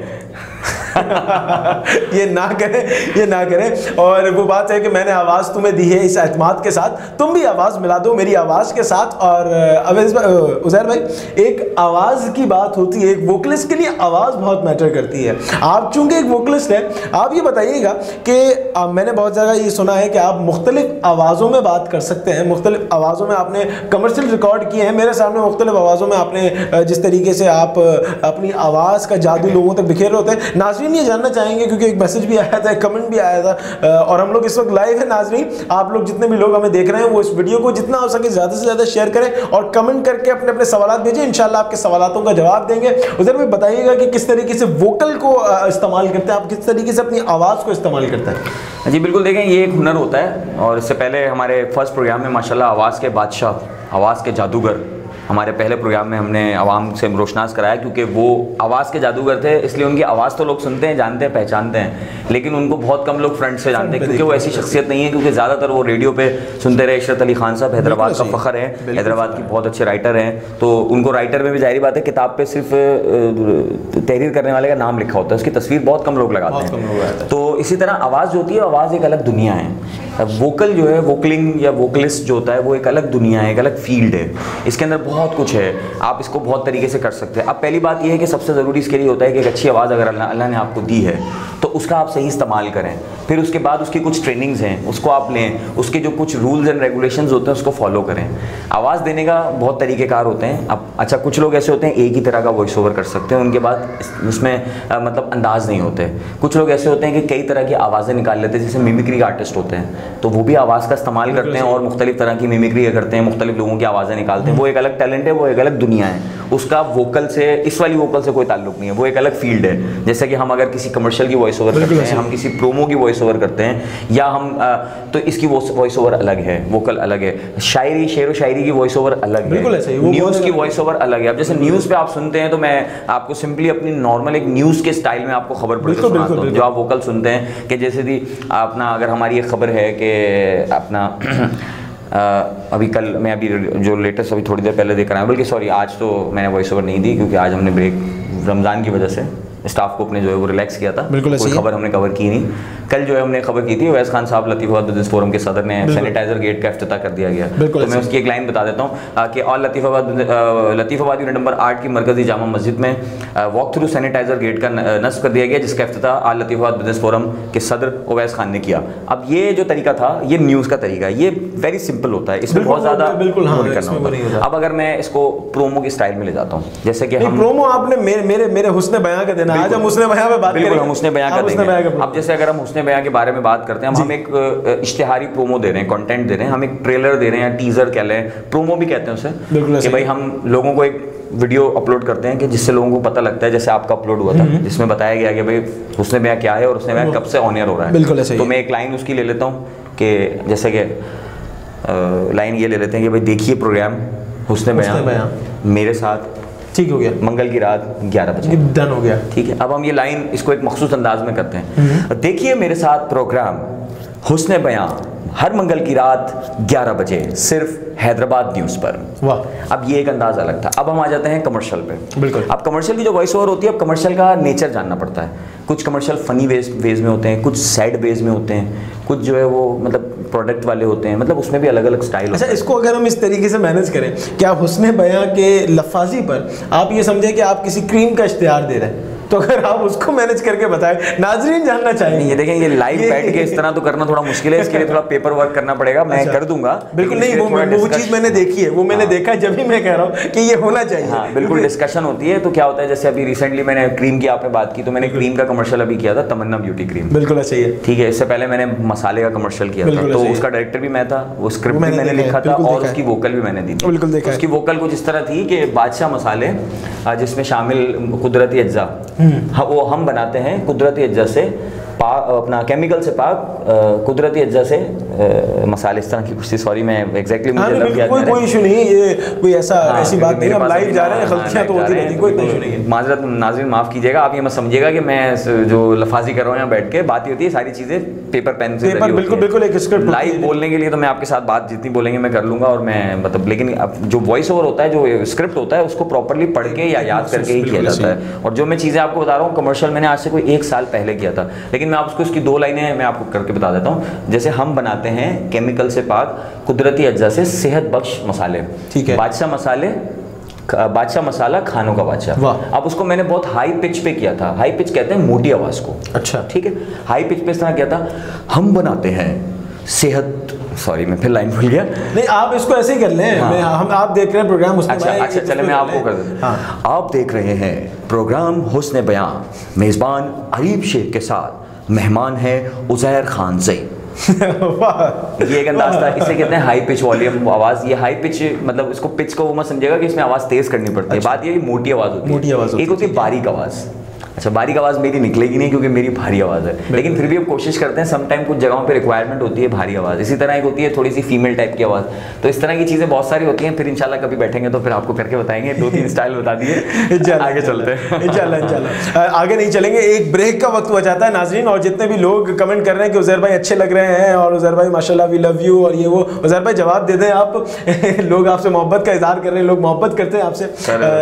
ये ना करें। और वो बात है कि मैंने आवाज़ तुम्हें दी है इस एतमाद के साथ, तुम भी आवाज़ मिला दो मेरी आवाज़ के साथ। और उज़ैर भाई, एक आवाज़ की बात होती है, एक वोकलिस्ट के लिए आवाज़ बहुत मैटर करती है। आप चूंकि एक वोकलिस्ट हैं, आप ये बताइएगा कि मैंने बहुत जगह ये सुना है कि आप मुख्तलिफ आवाज़ों में बात कर सकते हैं, मुख्तलिफ आवाज़ों में आपने कमर्शियल रिकॉर्ड किए हैं। मेरे सामने मुख्तलिफ आवाज़ों में आपने जिस तरीके से आप अपनी आवाज़ का जादू लोगों तक बिखेर होते हैं। नाज़रीन ये जानना चाहेंगे, क्योंकि एक मैसेज भी आया था, एक कमेंट भी आया था, और हम लोग इस वक्त लाइव है। नाज़रीन, आप लोग जितने भी लोग हमें देख रहे हैं वो इस वीडियो को जितना हो सके ज़्यादा से ज़्यादा शेयर करें और कमेंट करके अपने अपने सवाल भेजें। इंशाल्लाह आपके सवालों का जवाब देंगे। उधर में बताइएगा कि किस तरीके से वोकल को इस्तेमाल करते हैं आप, किस तरीके से अपनी आवाज़ को इस्तेमाल करते हैं। जी बिल्कुल, देखें ये एक हुनर होता है। और इससे पहले हमारे फर्स्ट प्रोग्राम में माशाल्लाह आवाज़ के बादशाह, आवाज़ के जादूगर, हमारे पहले प्रोग्राम में हमने आवाम से रोशनास कराया, क्योंकि वो आवाज़ के जादूगर थे, इसलिए उनकी आवाज़ तो लोग सुनते हैं, जानते हैं, पहचानते हैं, लेकिन उनको बहुत कम लोग फ्रंट से जानते हैं, क्योंकि वो ऐसी शख्सियत नहीं है। क्योंकि ज़्यादातर वो रेडियो पे सुनते रहे। इशरत अली खान साहब हैदराबाद का फ़ख्र है, हैदराबाद की बहुत अच्छे राइटर हैं, तो उनको राइटर में भी जाहिर बात है किताब पर सिर्फ तहरीर करने वाले का नाम लिखा होता है, उसकी तस्वीर बहुत कम लोग लगाते हैं। तो इसी तरह आवाज़ जो होती है, आवाज़ एक अलग दुनिया है। वोकल जो है, वोकलिंग या वोकलिस्ट जो होता है, वो एक अलग दुनिया है, एक अलग फील्ड है। इसके अंदर बहुत कुछ है, आप इसको बहुत तरीके से कर सकते हैं। अब पहली बात यह है कि सबसे ज़रूरी इसके लिए होता है कि एक अच्छी आवाज़ अगर अल्लाह ने आपको दी है तो उसका आप सही इस्तेमाल करें। फिर उसके बाद उसकी कुछ ट्रेनिंग्स हैं, उसको आप लें, उसके जो कुछ रूल्स एंड रेगुलेशंस होते हैं उसको फॉलो करें। आवाज़ देने का बहुत तरीक़ेकार होते हैं। अब अच्छा, कुछ लोग ऐसे होते हैं एक ही तरह का वॉइस ओवर कर सकते हैं, उनके बाद उसमें मतलब अंदाज नहीं होते। कुछ लोग ऐसे होते हैं कि कई तरह की आवाज़ें निकाल लेते हैं, जैसे मिमिक्री आर्टिस्ट होते हैं, तो वो भी आवाज़ का इस्तेमाल करते हैं और मुख्तलिफ तरह की मिमिक्री करते हैं, मुख्तलिफ लोगों की आवाज़ें निकालते हैं। वो एक अलग टैलेंट है, वो एक अलग दुनिया है। उसका वोकल से, इस वाली वोकल से कोई ताल्लुक नहीं है, वो एक अलग फील्ड है। जैसे कि हम अगर किसी कमर्शियल की वॉइस ओवर करते हैं, हम किसी प्रोमो की वॉइस ओवर करते हैं, या हम तो इसकी वॉइस ओवर अलग है, वोकल अलग है। शायरी, शेर व शायरी की वॉइस ओवर अलग है, न्यूज़ की वॉइस ओवर अलग है। अब जैसे न्यूज़ पे आप सुनते हैं तो मैं आपको सिंपली अपनी नॉर्मल एक न्यूज़ के स्टाइल में आपको खबर पढ़ के सुनाता हूँ। जो आप वोकल सुनते हैं कि जैसे कि अपना, अगर हमारी एक खबर है कि अपना अभी कल मैं अभी जो लेटेस्ट अभी थोड़ी देर पहले देख रहा हूँ, बल्कि सॉरी आज तो मैंने वॉइस ओवर नहीं दी क्योंकि आज हमने ब्रेक रमज़ान की वजह से स्टाफ को अपने जो है वो रिलैक्स किया था, कोई खबर हमने कवर की नहीं। कल जो है हमने खबर की थी, अवैस खान साहब लतीफ़ाबाद बिजनेस फोरम के सदर ने सैनिटाइजर गेट का इफ्तिताह कर दिया गया। तो मैं उसकी एक लाइन बता देता हूँ कि और लतीफ़ाबाद यूनिट नंबर 8 की मरकज़ी जामा मस्जिद में वॉक थ्रू सैनिटाइजर गेट का नस्ब कर दिया गया, जिसका इफ्तिताह आल लतीफ़ाबाद बिजनेस फोरम के सदर अवैस खान ने किया। अब ये जो तरीका था, ये न्यूज़ का तरीका है, ये वेरी सिंपल होता है, इसमें बहुत ज़्यादा करना होता है। अब अगर मैं इसको प्रोमो की स्टाइल में ले जाता हूँ, जैसे कि हम प्रोमो आपने मेरे हुस्न बयां का देना, आज हम हुस्न बयां पे बात करेंगे। हम हुस्न बयां का देंगे। अब जैसे अगर हम हुस्न बयां के बारे में बात करते हैं, हम एक इश्तिहारी प्रोमो दे रहे हैं, कंटेंट दे रहे हैं, हम एक ट्रेलर दे रहे हैं या टीजर कह लें, प्रोमो भी कहते हैं उसे, कि भाई हम लोगों को एक वीडियो अपलोड करते हैं कि जिससे लोगों को पता लगता है, जैसे आपका अपलोड हुआ था जिसमें बताया गया कि भाई हुस्न बयां क्या है और हुस्न बयां कब से ऑन एयर हो रहा है। तो मैं एक लाइन उसकी ले लेता हूँ कि जैसे कि लाइन ये ले लेते हैं कि भाई देखिए प्रोग्राम हुस्न बयां मेरे साथ, ठीक हो गया, मंगल की रात 11 बजे डन हो गया। ठीक है, अब हम ये लाइन इसको एक मखसूस अंदाज में करते हैं। देखिए मेरे साथ प्रोग्राम हुस्न बयां हर मंगल की रात 11 बजे सिर्फ हैदराबाद न्यूज़ पर। वाह। अब ये एक अंदाज अलग था। अब हम आ जाते हैं कमर्शियल पे। बिल्कुल। अब कमर्शियल की जो वॉइस ओवर होती है, अब कमर्शियल का नेचर जानना पड़ता है। कुछ कमर्शियल फनी वेज में होते हैं, कुछ सैड वेज में होते हैं, कुछ जो है वो मतलब प्रोडक्ट वाले होते हैं, मतलब उसमें भी अलग अलग स्टाइल। अच्छा, इसको अगर हम इस तरीके से मैनेज करें कि आप हुस्न बयां के लफाजी पर आप ये समझे कि आप किसी क्रीम का इश्तिहार दे रहे हैं, तो अगर आप उसको मैनेज करके बताएं, नाजरीन जानना चाहेंगे। ये देखें, ये लाइव बैठ के इस तरह तो करना थोड़ा मुश्किल है, इसके लिए थोड़ा पेपर वर्क करना पड़ेगा। मैं कर दूंगा, बिल्कुल। नहीं, वो चीज मैंने देखी है, वो मैंने देखा, जब भी मैं कह रहा हूँ कि ये होना चाहिए। हाँ, बिल्कुल डिस्कशन होती है। तो क्या होता है, जैसे अभी रिसेंटली मैंने क्रीम की आपने बात की, तो मैंने क्रीम का कमर्शियल अभी किया था, तमन्ना ब्यूटी क्रीम। बिल्कुल अच्छा ही है। ठीक है, इससे पहले मैंने मसाले का कमर्शियल किया था, तो उसका डायरेक्टर भी मैं था, वो स्क्रिप्ट भी मैंने लिखा था और उसकी वोकल भी मैंने दी थी। बिल्कुल देखा। उसकी वोकल कुछ इस तरह थी कि बादशाह मसाले जिसमें शामिल कुदरती अज्जा, वो हम बनाते हैं कुदरती अज्जा से, अपना केमिकल से पाक कुदरती अज्जा से मसाले, इस तरह की कुछ थी। सॉरी, मैं एग्जैक्टली मुझे लग गया। कोई इशू नहीं, ये कोई ऐसी बात नहीं, हम लाइव जा रहे हैं, गलतियां तो होती रहती, कोई इशू नहीं है। माजरत नाज़रीन माफ़ कीजिएगा, आप ये मत समझिएगा कि मैं जो लफाजी कर रहा हूँ यहाँ बैठ के। बात ही होती है सारी चीज़ें पेपर पेन से, बिल्कुल एक स्क्रिप्ट। लाइव बोलने के लिए तो मैं आपके साथ बात जितनी बोलेंगे मैं कर लूँगा, और मैं मतलब, लेकिन अब जो वॉइस ओवर होता है, जो स्क्रिप्ट होता है, उसको प्रॉपरली पढ़ के या याद करके ही किया जाता है। और जो मैं चीज़ें आपको बता रहा हूँ, कमर्शियल मैंने आज से कोई 1 साल पहले किया था, लेकिन मैं आपको उसकी 2 लाइनें मैं आपको करके बता देता हूँ। जैसे हम बनाते हैं केमिकल से पाक कुदरती अज्जा से सेहत बख्श मसाले, ठीक है, बादशाह मसाला खानों का बादशाह। अब उसको मैंने बहुत हाई पिच पे किया था। हाई पिच कहते हैं मोटी आवाज को। अच्छा, ठीक है, हाई पिच पे इस तरह किया था, हम बनाते हैं सेहत, सॉरी मैं फिर लाइन भूल गया। नहीं, आप इसको ऐसे ही कर लें। आप देख रहे हैं प्रोग्राम हुस्न बयां। अच्छा चले, मैं आपको कर देता हूं। आप देख रहे हैं प्रोग्राम हुस्न बयां, मेजबान अरीब शेख के साथ मेहमान है उज़ैर खानज़ई। ये एक अंदाज था, इसे कहते हैं हाई पिच वॉल्यूम आवाज। ये हाई पिच मतलब इसको पिच को वो मत समझिएगा कि इसमें आवाज तेज करनी पड़ती है। बात ये मोटी आवाज होती है, एक होती है बारीक आवाज। अच्छा, बारीक आवाज़ मेरी निकलेगी नहीं क्योंकि मेरी भारी आवाज़ है, लेकिन फिर भी हम कोशिश करते हैं। सम टाइम कुछ जगहों पे रिक्वायरमेंट होती है भारी आवाज़। इसी तरह एक होती है थोड़ी सी फीमेल टाइप की आवाज़। तो इस तरह की चीज़ें बहुत सारी होती हैं। फिर इंशाल्लाह कभी बैठेंगे तो फिर आपको करके बताएंगे। 2-3 स्टाइल बता दिए, आगे चलते हैं इंशाल्लाह। आगे नहीं चलेंगे, एक ब्रेक का वक्त हो जाता है नाज़रीन। और जितने भी लोग कमेंट कर रहे हैं कि उज़ैर भाई अच्छे लग रहे हैं और उज़ैर भाई माशाल्लाह वी लव यू और ये वो, उज़ैर भाई जवाब दे दें आप। लोग आपसे मोहब्बत का इजहार कर रहे हैं, लोग मोहब्बत करते हैं आपसे।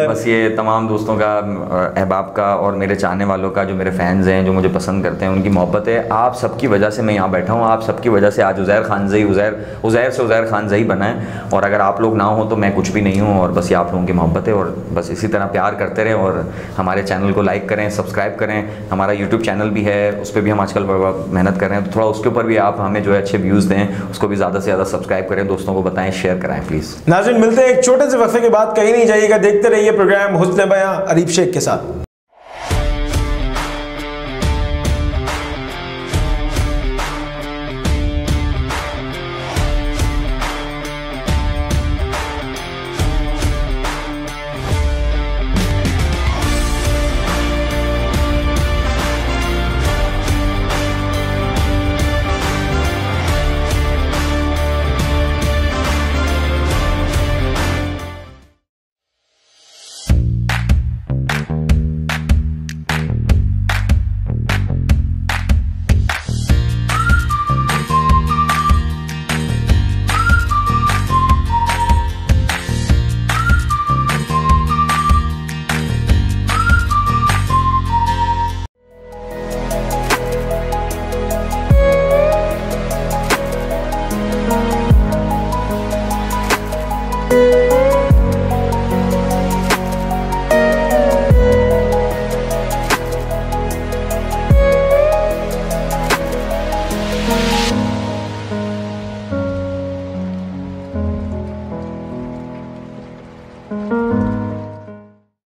बस ये तमाम दोस्तों का, अहबाब का और मेरे चाहने वालों का, जो मेरे फैंस हैं, जो मुझे पसंद करते हैं, उनकी मोहब्बत है। आप सबकी वजह से मैं यहाँ बैठा हूँ। आप सबकी वजह से आज उज़ैर खानज़ई, उज़ैर से उज़ैर खानज़ई बना है। और अगर आप लोग ना हो तो मैं कुछ भी नहीं हूँ। और बस ये आप लोगों की मोहब्बत है। और बस इसी तरह प्यार करते रहें और हमारे चैनल को लाइक करें, सब्सक्राइब करें। हमारा यूट्यूब चैनल भी है, उस पर भी हम आजकल मेहनत कर रहे हैं, तो थोड़ा उसके ऊपर भी आप हमें जो है अच्छे व्यूज़ दें, उसको भी ज़्यादा से ज़्यादा सब्सक्राइब करें, दोस्तों को बताएं, शेयर कराएं प्लीज़। नाज़रीन मिलते हैं एक छोटे से वक्फे के बाद, कहीं नहीं जाइएगा, देखते रहिए प्रोग्राम हुस्न बयां अरीब शेख के साथ।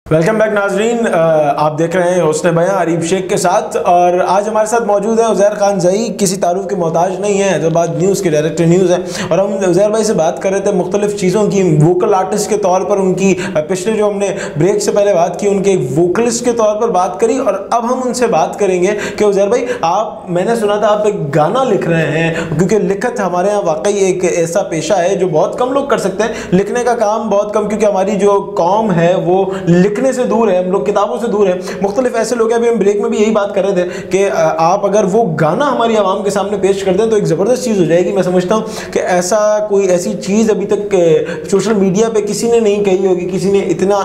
वेलकम बैक नाजरीन, आप देख रहे हैं हुस्न बयां अरीब शेख के साथ। और आज हमारे साथ मौजूद है उज़ैर खानज़ई। किसी तारुफ के मोहताज नहीं है, हैदराबाद न्यूज़ के डायरेक्टर न्यूज़ है। और हम उज़ैर भाई से बात कर रहे थे मुख्तलिफ चीज़ों की, वोकल आर्टिस्ट के तौर पर उनकी, पिछले जो हमने ब्रेक से पहले बात की उनके एक वोकलिस्ट के तौर पर बात करी। और अब हम उनसे बात करेंगे कि उज़ैर भाई आप, मैंने सुना था आप एक गाना लिख रहे हैं, क्योंकि लिखत हमारे यहाँ वाकई एक ऐसा पेशा है जो बहुत कम लोग कर सकते हैं। लिखने का काम बहुत कम, क्योंकि हमारी जो कौम है वो लिखने लिखने से दूर है, हम लोग किताबों से दूर है, मुख्तलिफ ऐसे लोग हैं। अभी हम ब्रेक में भी यही बात कर रहे थे कि आप अगर वो गाना हमारी आवाम के सामने पेश कर दें तो एक ज़बरदस्त चीज़ हो जाएगी। मैं समझता हूँ कि ऐसा कोई ऐसी चीज़ अभी तक सोशल मीडिया पे किसी ने नहीं कही होगी, किसी ने इतना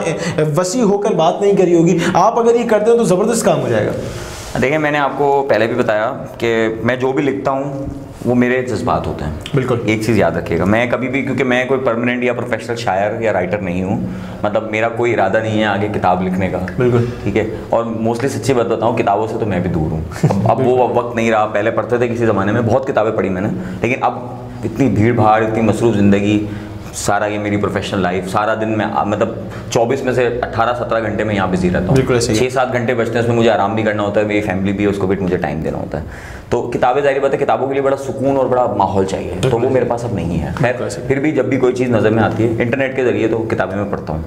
वसी होकर बात नहीं करी होगी। आप अगर ये करते हैं तो ज़बरदस्त काम हो जाएगा। देखिए, मैंने आपको पहले भी बताया कि मैं जो भी लिखता हूँ वो मेरे जज्बात होते हैं। बिल्कुल, एक चीज़ याद रखिएगा, मैं कभी भी, क्योंकि मैं कोई परमानेंट या प्रोफेशनल शायर या राइटर नहीं हूँ, मतलब मेरा कोई इरादा नहीं है आगे किताब लिखने का। बिल्कुल, ठीक है। और मोस्टली सच्ची बात बताऊँ, किताबों से तो मैं भी दूर हूँ। अब वो वक्त नहीं रहा। पहले पढ़ते थे किसी ज़माने में, बहुत किताबें पढ़ी मैंने, लेकिन अब इतनी भीड़ भाड़, इतनी मसरूफ़ ज़िंदगी, सारा ये मेरी प्रोफेशनल लाइफ, सारा दिन में मतलब 24 में से 18-17 घंटे में यहाँ बिजी रहता हूँ। 6-7 घंटे बचते हैं, उसमें मुझे आराम भी करना होता है, मेरी फैमिली भी है, उसको भी मुझे टाइम देना होता है। तो किताबें, जाहिर बात है, किताबों के लिए बड़ा सुकून और बड़ा माहौल चाहिए, तो वो मेरे पास अब नहीं है। खैर, फिर भी जब भी कोई चीज़ नज़र में आती है इंटरनेट के ज़रिए, तो किताबें मैं पढ़ता हूँ।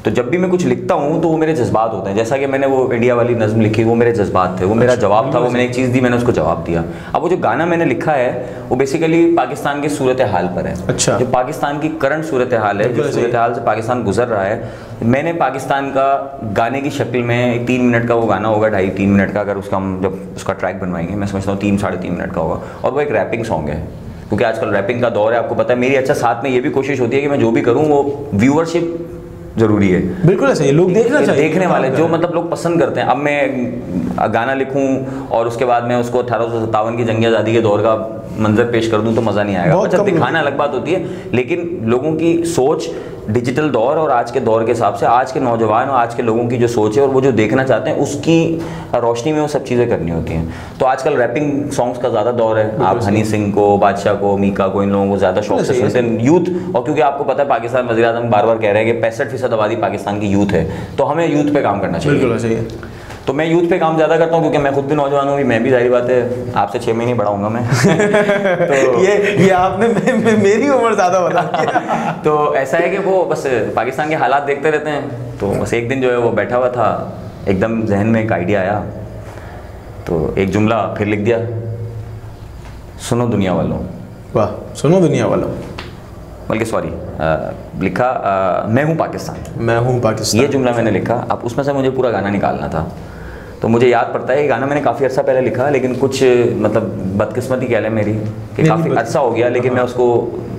तो जब भी मैं कुछ लिखता हूँ तो वो मेरे जज्बात होते हैं। जैसा कि मैंने वो इंडिया वाली नज़्म लिखी, वो मेरे जज्बात थे, वो मेरा जवाब था, वो मैंने एक चीज़ दी, मैंने उसको जवाब दिया। अब वो जो गाना मैंने लिखा है वो बेसिकली पाकिस्तान की सूरत हाल पर है। अच्छा। जो पाकिस्तान की करंट सूरत हाल है, जो सूरत हाल से पाकिस्तान गुजर रहा है, मैंने पाकिस्तान का गाने की शक्ल में, 3 मिनट का वो गाना होगा, 2.5-3 मिनट का, अगर उसका हम जब उसका ट्रैक बनवाएंगे, मैं समझता हूँ 3-3.5 मिनट का होगा, और वो एक रैपिंग सॉन्ग है, क्योंकि आजकल रैपिंग का दौर है, आपको पता है। मेरी अच्छा साथ में ये भी कोशिश होती है कि मैं जो भी करूँ वो व्यूअरशिप जरूरी है। बिल्कुल ऐसा ही, लोग देखना चाहिए, देखने वाले जो मतलब लोग पसंद करते हैं। अब मैं गाना लिखूं और उसके बाद मैं उसको 1857 की जंग आज़ादी के दौर का मंजर पेश कर दूं तो मज़ा नहीं आएगा। अच्छा, दिखाना अलग बात होती है, लेकिन लोगों की सोच डिजिटल दौर और आज के दौर के हिसाब से, आज के नौजवान और आज के लोगों की जो सोच है और वो जो देखना चाहते हैं, उसकी रोशनी में वो सब चीज़ें करनी होती हैं। तो आजकल रैपिंग सॉन्ग्स का ज़्यादा दौर है। आप हनी सिंह को, बादशाह को, मीका को, इन लोगों को ज़्यादा शौक से सुनते हैं यूथ। और क्योंकि आपको पता है पाकिस्तान वज़ीर-ए-आज़म बार बार कह रहे हैं कि 65% आबादी पाकिस्तान की यूथ है, तो हमें यूथ पे काम करना चाहिए। तो मैं यूथ पे काम ज़्यादा करता हूँ, क्योंकि मैं खुद भी नौजवान हूँ, मैं भी, जाहिर बात है, आपसे 6 महीने बड़ा हूँगा मैं। तो ये आपने मेरी उम्र ज़्यादा बता दिया। तो ऐसा है कि वो बस पाकिस्तान के हालात देखते रहते हैं। तो बस एक दिन जो है वो बैठा हुआ था, एकदम जहन में एक आइडिया आया, तो एक जुमला फिर लिख दिया, सुनो दुनिया वालों। वाह, सुनो दुनिया वालों, बल्कि सॉरी, लिखा मैं हूँ पाकिस्तान, मैं हूँ पाकिस्तान, ये जुमला मैंने लिखा। अब उसमें से मुझे पूरा गाना निकालना था, तो मुझे याद पड़ता है ये गाना मैंने काफ़ी अर्सा पहले लिखा, लेकिन कुछ मतलब बदकिस्मती कह लें मेरी कि काफ़ी अर्सा हो गया, लेकिन मैं उसको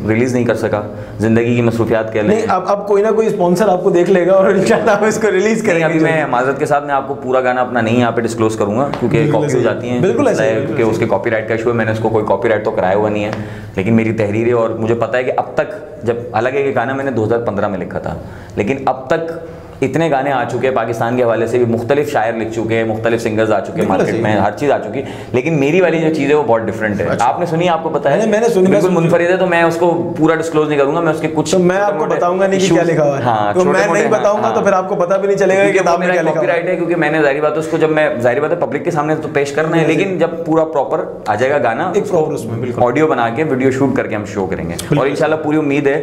रिलीज़ नहीं कर सका, ज़िंदगी की मसरूफियात कह लें। नहीं, अब कोई ना कोई स्पॉन्सर आपको देख लेगा और इंशाल्लाह इसको रिलीज़ करेंगे। अभी मैं माजरत के साथ मैं आपको पूरा गाना अपना नहीं यहाँ पे डिस्क्लोज करूँगा, क्योंकि कॉपी हो जाती है। बिल्कुल ऐसा है, क्योंकि उसके कॉपीराइट का इशू है। मैंने उसको कोई कॉपीराइट तो कराया हुआ नहीं है, लेकिन मेरी तहरीरें, और मुझे पता है कि अब तक, जब हालांकि ये गाना मैंने 2015 में लिखा था, लेकिन अब तक इतने गाने आ चुके हैं पाकिस्तान के हवाले से भी, मुख्तलिफ शायर लिख चुके हैं, मुख्तलिफ सिंगर्स आ चुके हैं मार्केट में, हर चीज़ आ चुकी, लेकिन मेरी वाली जो चीज़ है वो बहुत डिफरेंट है। अच्छा। आपने सुनी, आपको पता है, मैंने सुनी, बिल्कुल मुनफरिद है, तो मैं उसको पूरा डिस्क्लोज नहीं करूंगा। मैं उसके कुछ, तो मैं आपको बताऊंगा नहीं कि क्या लिखा हुआ है। हाँ, तो मैं नहीं बताऊंगा तो फिर आपको पता भी नहीं चलेगा कि किताब में क्या लिखा कॉपीराइट है, क्योंकि मैंने जाहिर बात है उसको, जब मैं जाहिर बात है पब्लिक के सामने तो पेश करना है, लेकिन जब पूरा प्रॉपर आ जाएगा गाना, उसको ऑडियो बना के वीडियो शूट करके हम शो करेंगे। और इंशाल्लाह पूरी उम्मीद है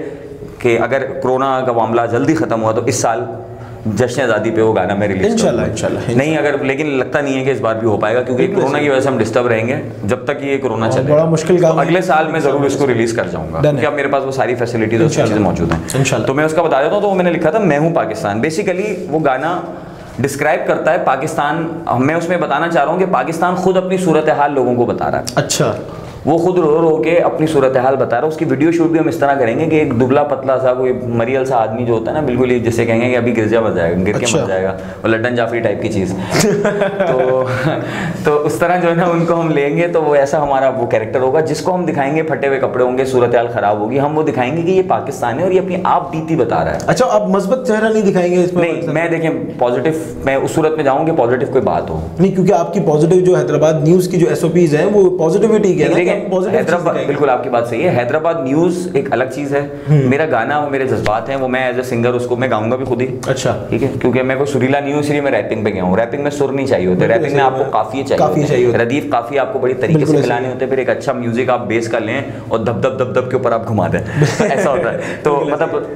कि अगर कोरोना का मामला जल्दी खत्म हुआ तो इस साल जश्न आज़ादी पे वो गाना मैं रिलीज इंशाल्लाह नहीं, अगर, लेकिन लगता नहीं है कि इस बार भी हो पाएगा, क्योंकि कोरोना की वजह से हम डिस्टर्ब रहेंगे जब तक ये कोरोना चले। बड़ा मुश्किल काम, अगले साल मैं जरूर इसको रिलीज कर जाऊंगा, क्योंकि अब मेरे पास वो सारी फैसिलिटीज और चीज़ें मौजूद हैं। तो मैं उसका बता देता हूँ। तो वो मैंने लिखा था, मैं हूँ पाकिस्तान। बेसिकली वो गाना डिस्क्राइब करता है पाकिस्तान। मैं उसमें बताना चाह रहा हूँ कि पाकिस्तान खुद अपनी सूरत हाल लोगों को बता रहा है। अच्छा, वो खुद रो रो के अपनी सूरत हाल बता रहा है। उसकी वीडियो शूट भी हम इस तरह करेंगे कि एक दुबला पतला सा कोई मरियल सा आदमी जो होता है ना, बिल्कुल ही जिससे कहेंगे कि अभी गिर के मर जाएगा, और लड्डन जाफरी टाइप की चीज़। तो उस तरह जो है ना उनको हम लेंगे, तो वो ऐसा हमारा वो कैरेक्टर होगा जिसको हम दिखाएंगे, फटे हुए कपड़े होंगे, सूरत हाल ख़राब होगी, हम वो दिखाएंगे कि ये पाकिस्तान है और ये अपनी आप बीती बता रहा है। अच्छा, आप मस्बत चेहरा नहीं दिखाएंगे इसमें? नहीं, मैं देखें पॉजिटिव, मैं उस सूरत में जाऊँगी पॉजिटिव कोई बात हो नहीं, क्योंकि आपकी पॉजिटिव जो हैदराबाद न्यूज़ की जो SOPs हैं वो पॉजिटिविटी के हैं। हैदराबाद, बिल्कुल आपकी बात सही है, हैदराबाद न्यूज़ एक अलग चीज़ है। मेरा गाना, वो मेरे जज्बात हैं, वो मैं एज ए सिंगर उसको मैं गाऊंगा भी खुद ही। अच्छा, ठीक है, क्योंकि मैं कोई सुरीला नहीं हूँ, इसलिए मैं रैपिंग पे गया हूँ। रैपिंग में सुर नहीं चाहिए होते, रैपिंग में आपको काफ़ी चाहिए, रदीफ काफ़ी आपको बड़ी तरीके से मिलाने होते हैं, फिर एक अच्छा म्यूजिक आप बेस कर लें और धब धब धब धब के ऊपर आप घुमा दें, ऐसा होता है। तो मतलब